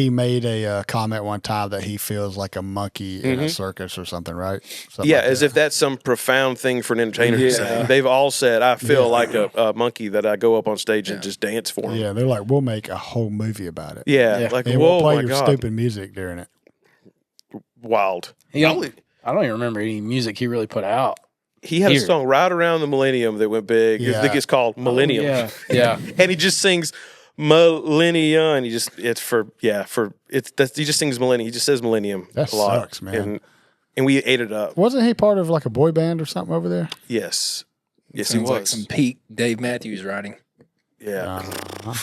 [SPEAKER 1] made a comment one time that he feels like a monkey in a circus or something, right? Something
[SPEAKER 2] Yeah,
[SPEAKER 1] like
[SPEAKER 2] as
[SPEAKER 1] that.
[SPEAKER 2] if that's some profound thing for an entertainer to say. They've all said, "I feel like a monkey that I go up on stage and just dance for him."
[SPEAKER 1] Yeah, they're like, we'll make a whole movie about it.
[SPEAKER 2] Yeah, like
[SPEAKER 1] And
[SPEAKER 2] whoa,
[SPEAKER 1] we'll play
[SPEAKER 2] my
[SPEAKER 1] your
[SPEAKER 2] God,
[SPEAKER 1] stupid music during it.
[SPEAKER 2] wild.
[SPEAKER 4] I don't even remember any music he really put out.
[SPEAKER 2] he had a song right around the millennium that went big. I think it's called Millennium.
[SPEAKER 4] Yeah.
[SPEAKER 2] And he just sings Millennia, and he just sings Millennium. He just says Millennium
[SPEAKER 1] That
[SPEAKER 2] a lot.
[SPEAKER 1] sucks, man.
[SPEAKER 2] And we ate it up.
[SPEAKER 1] Wasn't he part of like a boy band or something over there?
[SPEAKER 2] Yes, he
[SPEAKER 3] Seems
[SPEAKER 2] was.
[SPEAKER 3] like some peak Dave Matthews writing.
[SPEAKER 2] Yeah.
[SPEAKER 1] I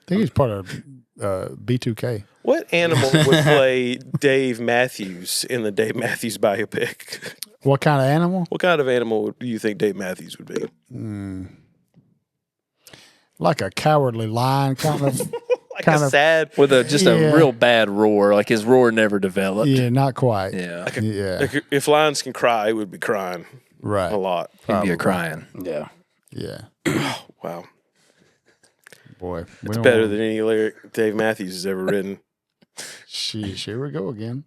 [SPEAKER 1] think he's part of B2K.
[SPEAKER 2] What animal would play Dave Matthews in the Dave Matthews biopic?
[SPEAKER 1] What kind of animal?
[SPEAKER 2] What kind of animal do you think Dave Matthews would be?
[SPEAKER 1] Like a cowardly lion, kind of.
[SPEAKER 2] Like a sad,
[SPEAKER 3] with a real bad roar. Like his roar never developed.
[SPEAKER 1] Yeah, not quite.
[SPEAKER 3] Yeah.
[SPEAKER 2] like if lions can cry, it would be crying
[SPEAKER 1] Right.
[SPEAKER 2] a lot.
[SPEAKER 3] He'd be a crying.
[SPEAKER 4] Yeah.
[SPEAKER 1] Yeah.
[SPEAKER 2] Wow.
[SPEAKER 1] Boy.
[SPEAKER 2] It's better than any lyric Dave Matthews has ever written.
[SPEAKER 1] Sheesh, here we go again.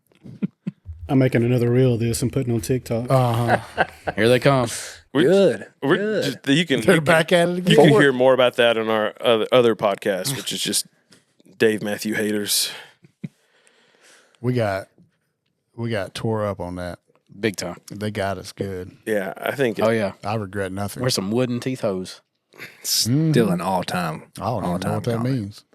[SPEAKER 5] I'm making another reel of this and putting on TikTok.
[SPEAKER 4] Here they come.
[SPEAKER 3] Good.
[SPEAKER 1] They're back at it again.
[SPEAKER 2] You can hear more about that in our other podcast, which is just Dave Matthew haters.
[SPEAKER 1] We got tore up on that.
[SPEAKER 4] Big time.
[SPEAKER 1] They got us good.
[SPEAKER 2] Yeah, I think.
[SPEAKER 4] Oh, yeah.
[SPEAKER 1] I regret nothing.
[SPEAKER 4] Where's some wooden teeth hose?
[SPEAKER 3] Still an all-time.
[SPEAKER 1] I don't even know what that means.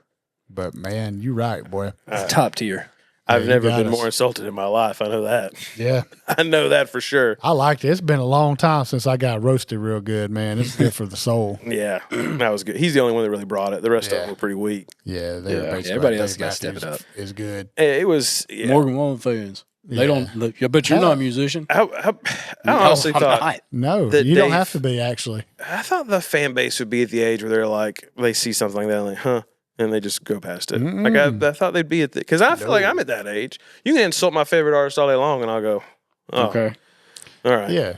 [SPEAKER 1] But man, you right, boy.
[SPEAKER 3] Top tier.
[SPEAKER 2] I've never
[SPEAKER 1] got
[SPEAKER 2] been
[SPEAKER 1] us.
[SPEAKER 2] more insulted in my life. I know that.
[SPEAKER 1] Yeah.
[SPEAKER 2] I know that for sure.
[SPEAKER 1] I liked it. It's been a long time since I got roasted real good, man. It's good for the soul.
[SPEAKER 2] Yeah, that was good. He's the only one that really brought it. The rest of them were pretty weak.
[SPEAKER 1] Yeah, they were basically
[SPEAKER 3] everybody
[SPEAKER 1] like
[SPEAKER 3] else
[SPEAKER 1] Dave
[SPEAKER 3] got to step it
[SPEAKER 1] Matthews
[SPEAKER 3] up.
[SPEAKER 1] is good.
[SPEAKER 2] It was
[SPEAKER 4] Morgan Wallen fans. They don't. I bet you're not a musician.
[SPEAKER 2] I honestly
[SPEAKER 4] I'm
[SPEAKER 2] thought
[SPEAKER 4] not.
[SPEAKER 1] No,
[SPEAKER 2] that
[SPEAKER 1] you don't
[SPEAKER 2] Dave-
[SPEAKER 1] have to be actually.
[SPEAKER 2] I thought the fan base would be at the age where they're like they see something like that and like and they just go past it. Like I thought they'd be at because I feel like I'm at that age. You can insult my favorite artist all day long and I'll go, oh,
[SPEAKER 4] Okay.
[SPEAKER 2] all right,
[SPEAKER 1] Yeah.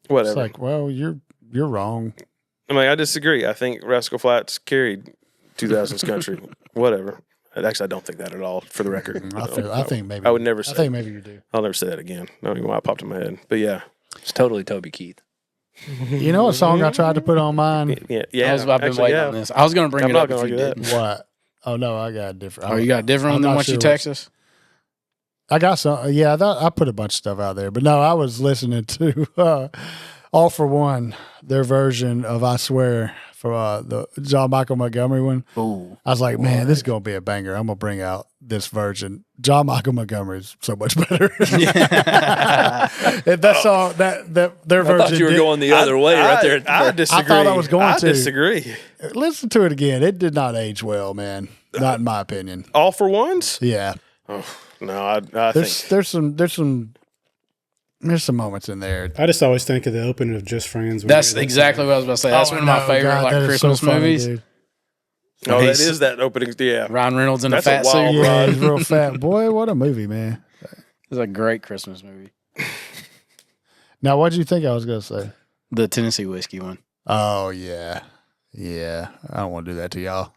[SPEAKER 2] whatever.
[SPEAKER 1] It's like, well, you're wrong.
[SPEAKER 2] I mean, I disagree. I think Rascal Flatts carried 2000s country. Whatever. Actually, I don't think that at all. For the record,
[SPEAKER 1] I think maybe
[SPEAKER 2] I would never say.
[SPEAKER 1] I think maybe you do.
[SPEAKER 2] I'll never say that again. I don't even know why it popped in my head. But yeah,
[SPEAKER 3] It's totally Toby Keith.
[SPEAKER 1] You know what song I tried to put on mine?
[SPEAKER 2] yeah.
[SPEAKER 4] I've been waiting on this. I was going to bring
[SPEAKER 2] I'm
[SPEAKER 4] it
[SPEAKER 2] not
[SPEAKER 4] up if
[SPEAKER 2] gonna
[SPEAKER 4] you
[SPEAKER 2] argue that.
[SPEAKER 4] didn't.
[SPEAKER 1] What? Oh no, I got a different.
[SPEAKER 4] Oh, you got a different
[SPEAKER 1] I'm
[SPEAKER 4] one than
[SPEAKER 1] not
[SPEAKER 4] what you
[SPEAKER 1] sure
[SPEAKER 4] text us?
[SPEAKER 1] I got some. Yeah, I put a bunch of stuff out there, but no, I was listening to All for One, their version of "I Swear" for the John Michael Montgomery one.
[SPEAKER 4] Ooh.
[SPEAKER 1] I was like, man, this is gonna be a banger. I'm gonna bring out this version. John Michael Montgomery is so much better. That song, that their version.
[SPEAKER 3] I thought you were going the other way right there.
[SPEAKER 2] I disagree.
[SPEAKER 1] I thought I was going to.
[SPEAKER 2] disagree.
[SPEAKER 1] Listen to it again. It did not age well, man. Not in my opinion.
[SPEAKER 2] All for ones?
[SPEAKER 1] Yeah,
[SPEAKER 2] No, I think
[SPEAKER 1] there's some moments in there.
[SPEAKER 5] I just always think of the opening of Just Friends.
[SPEAKER 4] That's exactly what I was about to say. That's one of my favorite
[SPEAKER 1] that is so
[SPEAKER 4] Christmas
[SPEAKER 1] funny,
[SPEAKER 4] movies.
[SPEAKER 1] dude.
[SPEAKER 2] that
[SPEAKER 4] He's-
[SPEAKER 2] is that opening. Yeah,
[SPEAKER 4] Ryan Reynolds in a
[SPEAKER 2] That's a
[SPEAKER 4] fat
[SPEAKER 2] wild
[SPEAKER 4] suit.
[SPEAKER 1] Yeah, he's real fat. Boy, what a movie, man.
[SPEAKER 4] It's a great Christmas movie.
[SPEAKER 1] Now, what did you think I was going to say?
[SPEAKER 4] The Tennessee whiskey one.
[SPEAKER 1] Oh, yeah. Yeah. I don't want to do that to y'all.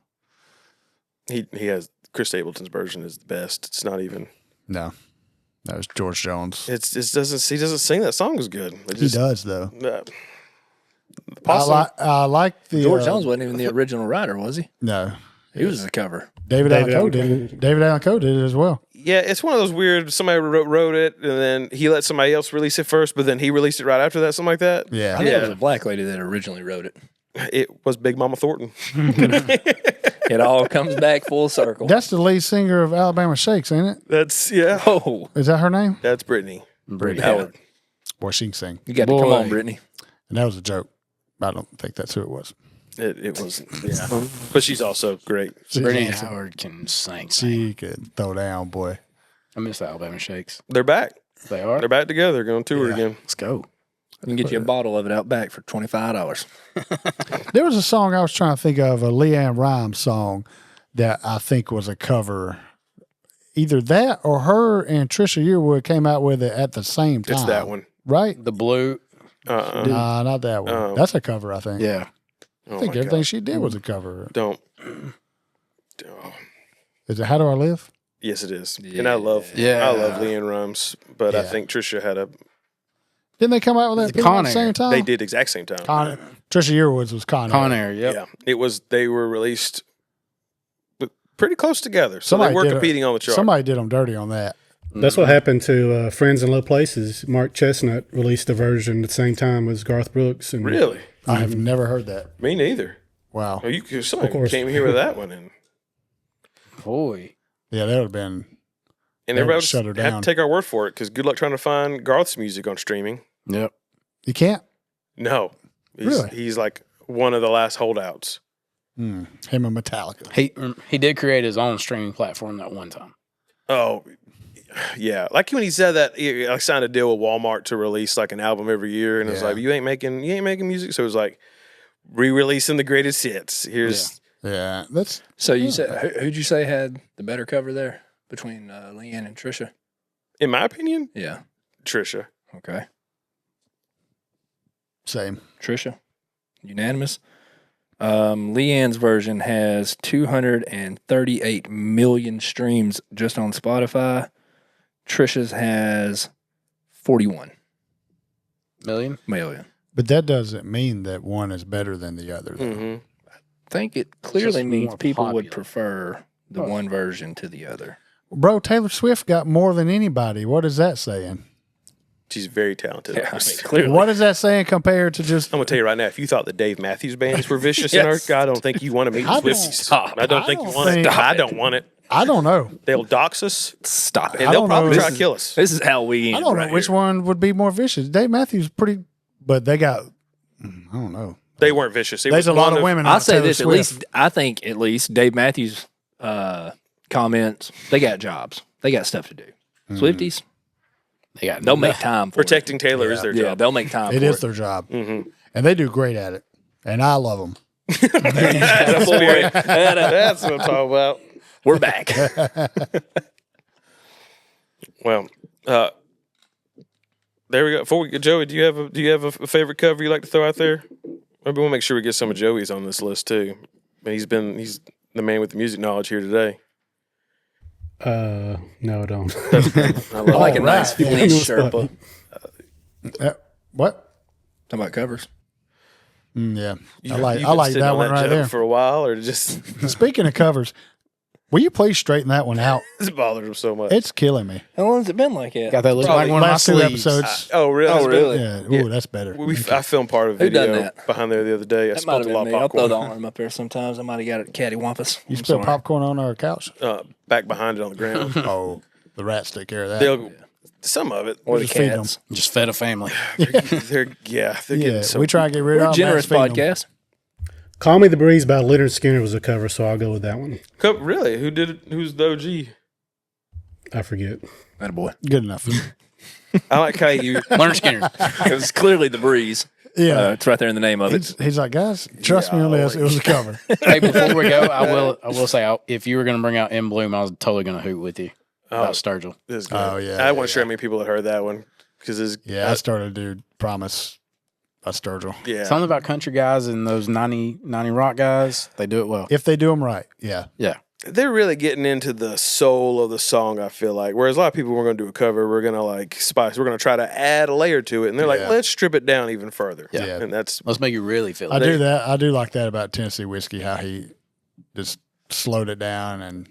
[SPEAKER 2] he has Chris Stapleton's version is the best. It's not even.
[SPEAKER 1] No. That was George Jones.
[SPEAKER 2] He doesn't sing that song as good.
[SPEAKER 1] He does, though.
[SPEAKER 2] Possibly.
[SPEAKER 1] I like the.
[SPEAKER 3] George Jones wasn't even the original writer, was he?
[SPEAKER 1] No.
[SPEAKER 3] He was the cover.
[SPEAKER 1] David Allen Coe did it. David Allen Coe did it as well.
[SPEAKER 2] Yeah, it's one of those weird. Somebody wrote it, and then he let somebody else release it first, but then he released it right after that, something like that.
[SPEAKER 1] Yeah.
[SPEAKER 3] I think it was a black lady that originally wrote it.
[SPEAKER 2] It was Big Mama Thornton.
[SPEAKER 3] It all comes back full circle.
[SPEAKER 1] That's the lead singer of Alabama Shakes, ain't it?
[SPEAKER 2] That's
[SPEAKER 3] Oh,
[SPEAKER 1] Is that her name?
[SPEAKER 2] That's Brittany.
[SPEAKER 4] Brittany
[SPEAKER 2] Howard.
[SPEAKER 1] Boy, she can sing.
[SPEAKER 3] you got to come on, Brittany.
[SPEAKER 1] And that was a joke. I don't think that's who it was.
[SPEAKER 2] It was, yeah. But she's also great.
[SPEAKER 4] Brittany Howard can sing.
[SPEAKER 1] She could throw down, boy.
[SPEAKER 4] I miss the Alabama Shakes.
[SPEAKER 2] They're back.
[SPEAKER 4] They are.
[SPEAKER 2] They're back together. They're going to tour
[SPEAKER 1] Yeah.
[SPEAKER 2] again.
[SPEAKER 4] Let's go.
[SPEAKER 3] You can get you a bottle of it out back for $25.
[SPEAKER 1] There was a song I was trying to think of, a Leanne Rimes song that I think was a cover. Either that or her and Trisha Yearwood came out with it at the same time.
[SPEAKER 2] It's that one.
[SPEAKER 1] Right?
[SPEAKER 4] The blue.
[SPEAKER 1] Nah, not that one. That's a cover, I think.
[SPEAKER 4] Yeah.
[SPEAKER 2] Oh
[SPEAKER 1] I think
[SPEAKER 2] my
[SPEAKER 1] everything
[SPEAKER 2] God.
[SPEAKER 1] she did was a cover.
[SPEAKER 2] Don't.
[SPEAKER 1] Is it How Do I Live?
[SPEAKER 2] Yes, it is. And I love Leanne Rimes, but I think Trisha had a.
[SPEAKER 1] Didn't they come out with that
[SPEAKER 4] The
[SPEAKER 1] people
[SPEAKER 4] Con
[SPEAKER 1] at the same
[SPEAKER 4] Air.
[SPEAKER 1] time?
[SPEAKER 2] They did exact same time.
[SPEAKER 1] Trisha Yearwood's was Con Air.
[SPEAKER 4] Con Air. Yep.
[SPEAKER 2] Yeah, it was. They were released, but pretty close together. So
[SPEAKER 1] Somebody
[SPEAKER 2] they were
[SPEAKER 1] did
[SPEAKER 2] competing on the chart.
[SPEAKER 1] Somebody did them dirty on that.
[SPEAKER 5] That's what happened to Friends in Low Places. Mark Chestnut released a version at the same time as Garth Brooks. And
[SPEAKER 2] Really?
[SPEAKER 1] I have never heard that.
[SPEAKER 2] Me neither.
[SPEAKER 1] Wow.
[SPEAKER 2] Oh, someone came here with that one.
[SPEAKER 4] Boy.
[SPEAKER 1] Yeah, that would have been.
[SPEAKER 2] And
[SPEAKER 1] They
[SPEAKER 2] everybody
[SPEAKER 1] would shut her
[SPEAKER 2] would have
[SPEAKER 1] down.
[SPEAKER 2] to take our word for it because good luck trying to find Garth's music on streaming.
[SPEAKER 4] Yep.
[SPEAKER 1] You can't.
[SPEAKER 2] No.
[SPEAKER 1] Really?
[SPEAKER 2] He's like one of the last holdouts.
[SPEAKER 1] Him and Metallica.
[SPEAKER 4] He did create his own streaming platform that one time.
[SPEAKER 2] Oh, yeah. Like when he said that he signed a deal with Walmart to release like an album every year, and it was like, you ain't making music. So it was like re-releasing the greatest hits. Here's
[SPEAKER 1] Yeah, that's.
[SPEAKER 3] So you said who'd you say had the better cover there between Leanne and Trisha?
[SPEAKER 2] in my opinion,
[SPEAKER 3] Yeah.
[SPEAKER 2] Trisha.
[SPEAKER 3] Okay.
[SPEAKER 1] Same.
[SPEAKER 3] Trisha. Unanimous. Leanne's version has 238 million streams just on Spotify. Trisha's has 41
[SPEAKER 4] Million?
[SPEAKER 3] million.
[SPEAKER 1] But that doesn't mean that one is better than the other. Though.
[SPEAKER 2] Mm-hmm.
[SPEAKER 3] I think it clearly
[SPEAKER 4] just
[SPEAKER 3] means
[SPEAKER 4] more
[SPEAKER 3] people would
[SPEAKER 4] popular.
[SPEAKER 3] prefer the one version to the other.
[SPEAKER 1] Bro, Taylor Swift got more than anybody. What is that saying?
[SPEAKER 2] She's very talented.
[SPEAKER 3] Yeah, I
[SPEAKER 2] artist.
[SPEAKER 3] mean, clearly.
[SPEAKER 1] What is that saying compared to just?
[SPEAKER 2] I'm gonna tell you right now. If you thought the Dave Matthews bands were vicious in
[SPEAKER 3] Yes.
[SPEAKER 2] I don't think you want to meet
[SPEAKER 1] I
[SPEAKER 2] the
[SPEAKER 1] don't-
[SPEAKER 2] Swifties.
[SPEAKER 3] Stop.
[SPEAKER 2] I don't
[SPEAKER 1] I
[SPEAKER 2] think
[SPEAKER 1] don't
[SPEAKER 2] you want it.
[SPEAKER 1] think-
[SPEAKER 2] I don't want it.
[SPEAKER 1] I don't know.
[SPEAKER 2] They'll dox us,
[SPEAKER 3] Stop it.
[SPEAKER 2] and
[SPEAKER 1] I
[SPEAKER 2] they'll
[SPEAKER 1] don't
[SPEAKER 2] probably
[SPEAKER 1] know.
[SPEAKER 2] try to kill us.
[SPEAKER 3] This is how we end.
[SPEAKER 1] I don't know
[SPEAKER 3] right
[SPEAKER 1] which
[SPEAKER 3] here.
[SPEAKER 1] one would be more vicious. Dave Matthews pretty, but they got. I don't know.
[SPEAKER 2] They weren't vicious. It
[SPEAKER 1] There's
[SPEAKER 2] was
[SPEAKER 1] a lot
[SPEAKER 2] one
[SPEAKER 1] of women. on
[SPEAKER 3] I'll say
[SPEAKER 1] Taylor
[SPEAKER 3] this:
[SPEAKER 1] Swift.
[SPEAKER 3] I think at least Dave Matthews' comments. They got jobs. They got stuff to do. Swifties, they'll make time for
[SPEAKER 2] protecting Taylor is their
[SPEAKER 3] it. Yeah,
[SPEAKER 2] job.
[SPEAKER 3] they'll make time.
[SPEAKER 1] It
[SPEAKER 3] for
[SPEAKER 1] is their job, and they do great at it, and I love them.
[SPEAKER 2] That's spirit. That's what I'm talking about.
[SPEAKER 3] We're back.
[SPEAKER 2] Well, there we go. Before we get Joey, do you have a favorite cover you like to throw out there? Maybe we'll make sure we get some of Joey's on this list too. He's the man with the music knowledge here today.
[SPEAKER 5] No, I don't.
[SPEAKER 3] I like a nice
[SPEAKER 1] right.
[SPEAKER 3] fleece Sherpa.
[SPEAKER 1] What?
[SPEAKER 3] Talking about covers.
[SPEAKER 1] Yeah,
[SPEAKER 2] You-
[SPEAKER 1] I like
[SPEAKER 2] you've
[SPEAKER 1] I
[SPEAKER 2] been
[SPEAKER 1] like
[SPEAKER 2] sitting
[SPEAKER 1] that
[SPEAKER 2] on
[SPEAKER 1] one right
[SPEAKER 2] joke
[SPEAKER 1] there.
[SPEAKER 2] for a while, or just
[SPEAKER 1] Speaking of covers, will you please straighten that one out?
[SPEAKER 2] it bothers him so much.
[SPEAKER 1] It's killing me.
[SPEAKER 3] How long has it been like that?
[SPEAKER 4] Got that look like one of my
[SPEAKER 1] Last two
[SPEAKER 4] sleeves.
[SPEAKER 1] episodes.
[SPEAKER 2] Oh really?
[SPEAKER 3] Oh, really?
[SPEAKER 1] Yeah. Ooh, that's better.
[SPEAKER 2] I filmed part of a
[SPEAKER 3] Who done
[SPEAKER 2] video
[SPEAKER 3] that?
[SPEAKER 2] behind there the other day. I
[SPEAKER 3] That might have
[SPEAKER 2] spilled a
[SPEAKER 3] been
[SPEAKER 2] lot
[SPEAKER 3] me.
[SPEAKER 2] of
[SPEAKER 3] I'll throw the
[SPEAKER 2] popcorn
[SPEAKER 3] arm up there sometimes. I might have got it cattywampus.
[SPEAKER 1] You
[SPEAKER 3] I'm
[SPEAKER 1] spilled
[SPEAKER 3] sorry.
[SPEAKER 1] popcorn on our couch.
[SPEAKER 2] back behind it on the ground.
[SPEAKER 1] Oh, the rats take care of that.
[SPEAKER 2] They'll some of it.
[SPEAKER 3] Or the
[SPEAKER 1] Just feed
[SPEAKER 3] cats.
[SPEAKER 4] Just fed a family.
[SPEAKER 2] They're
[SPEAKER 1] yeah,
[SPEAKER 2] getting so
[SPEAKER 1] we try to get rid
[SPEAKER 3] We're a
[SPEAKER 1] of
[SPEAKER 3] generous podcast.
[SPEAKER 5] Call Me the Breeze by Leonard Skinner was a cover, so I'll go with that one.
[SPEAKER 2] Really? Who did it? Who's the OG?
[SPEAKER 5] I forget.
[SPEAKER 3] Attaboy.
[SPEAKER 1] Good enough.
[SPEAKER 2] I like how you.
[SPEAKER 4] Leonard Skinner.
[SPEAKER 3] It was clearly the breeze.
[SPEAKER 1] Yeah.
[SPEAKER 3] It's right there in the name of it.
[SPEAKER 1] He's like, guys, trust me on this. It was a cover.
[SPEAKER 4] Hey, before we go, I will say, if you were going to bring out In Bloom, I was totally going to hoot with you about Sturgill.
[SPEAKER 2] This is good.
[SPEAKER 1] Oh, yeah,
[SPEAKER 2] I wasn't
[SPEAKER 1] yeah,
[SPEAKER 2] sure how many people had heard that one because
[SPEAKER 1] Yeah, I started to do Promise by Sturgill.
[SPEAKER 2] yeah.
[SPEAKER 4] Something about country guys and those 90 rock guys, they do it well.
[SPEAKER 1] If they do them right, yeah.
[SPEAKER 4] Yeah.
[SPEAKER 2] They're really getting into the soul of the song, I feel like. Whereas a lot of people were going to do a cover, we're going to like spice, we're going to try to add a layer to it. And they're like,
[SPEAKER 1] Yeah.
[SPEAKER 2] let's strip it down even further.
[SPEAKER 1] Yeah.
[SPEAKER 2] And that's,
[SPEAKER 4] Let's make you really feel
[SPEAKER 1] I
[SPEAKER 4] it.
[SPEAKER 1] do that. I do like that about Tennessee Whiskey, how he just slowed it down and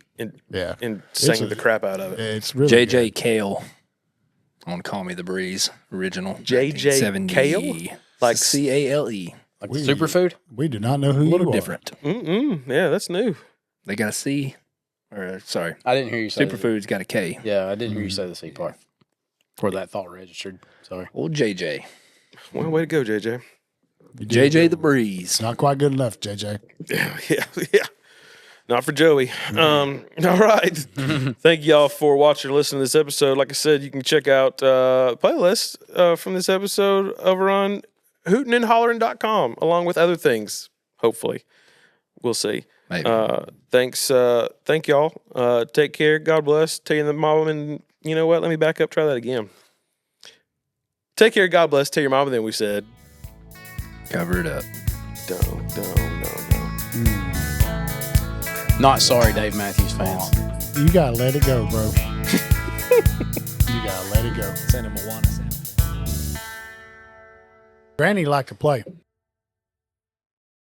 [SPEAKER 1] yeah.
[SPEAKER 2] and sang
[SPEAKER 1] a-
[SPEAKER 2] the crap out of it.
[SPEAKER 1] It's really
[SPEAKER 3] JJ
[SPEAKER 1] good.
[SPEAKER 3] Kale on Call Me the Breeze, original.
[SPEAKER 2] JJ
[SPEAKER 3] 1970.
[SPEAKER 2] Kale? Like
[SPEAKER 3] CALE.
[SPEAKER 4] Like superfood?
[SPEAKER 1] We do not know who
[SPEAKER 3] A
[SPEAKER 1] you
[SPEAKER 3] little
[SPEAKER 1] are.
[SPEAKER 3] different.
[SPEAKER 2] Yeah, that's new.
[SPEAKER 3] They got a C. Or, sorry.
[SPEAKER 4] I didn't hear you say
[SPEAKER 3] Superfood's got a K.
[SPEAKER 4] Yeah, I didn't hear you say the C part. Where that thought registered. Sorry.
[SPEAKER 3] Old JJ.
[SPEAKER 2] Well, way to go, JJ.
[SPEAKER 3] JJ the Breeze.
[SPEAKER 1] Not quite good enough, JJ.
[SPEAKER 2] Yeah. Not for Joey. All right. Thank y'all for watching or listening to this episode. Like I said, you can check out playlist from this episode over on Hoot'n and Holler'n.com, along with other things, hopefully. We'll see.
[SPEAKER 3] Maybe.
[SPEAKER 2] Thanks. Thank y'all. Take care. God bless. Tell your mom, and you know what? Let me back up. Try that again. Take care. God bless. Tell your mom, and then we said,
[SPEAKER 3] Cover it up.
[SPEAKER 2] don't.
[SPEAKER 4] Not sorry, Dave Matthews fans.
[SPEAKER 1] You gotta let it go, bro. You gotta let it go.
[SPEAKER 3] Send him a Moana sound.
[SPEAKER 1] Granny liked to play.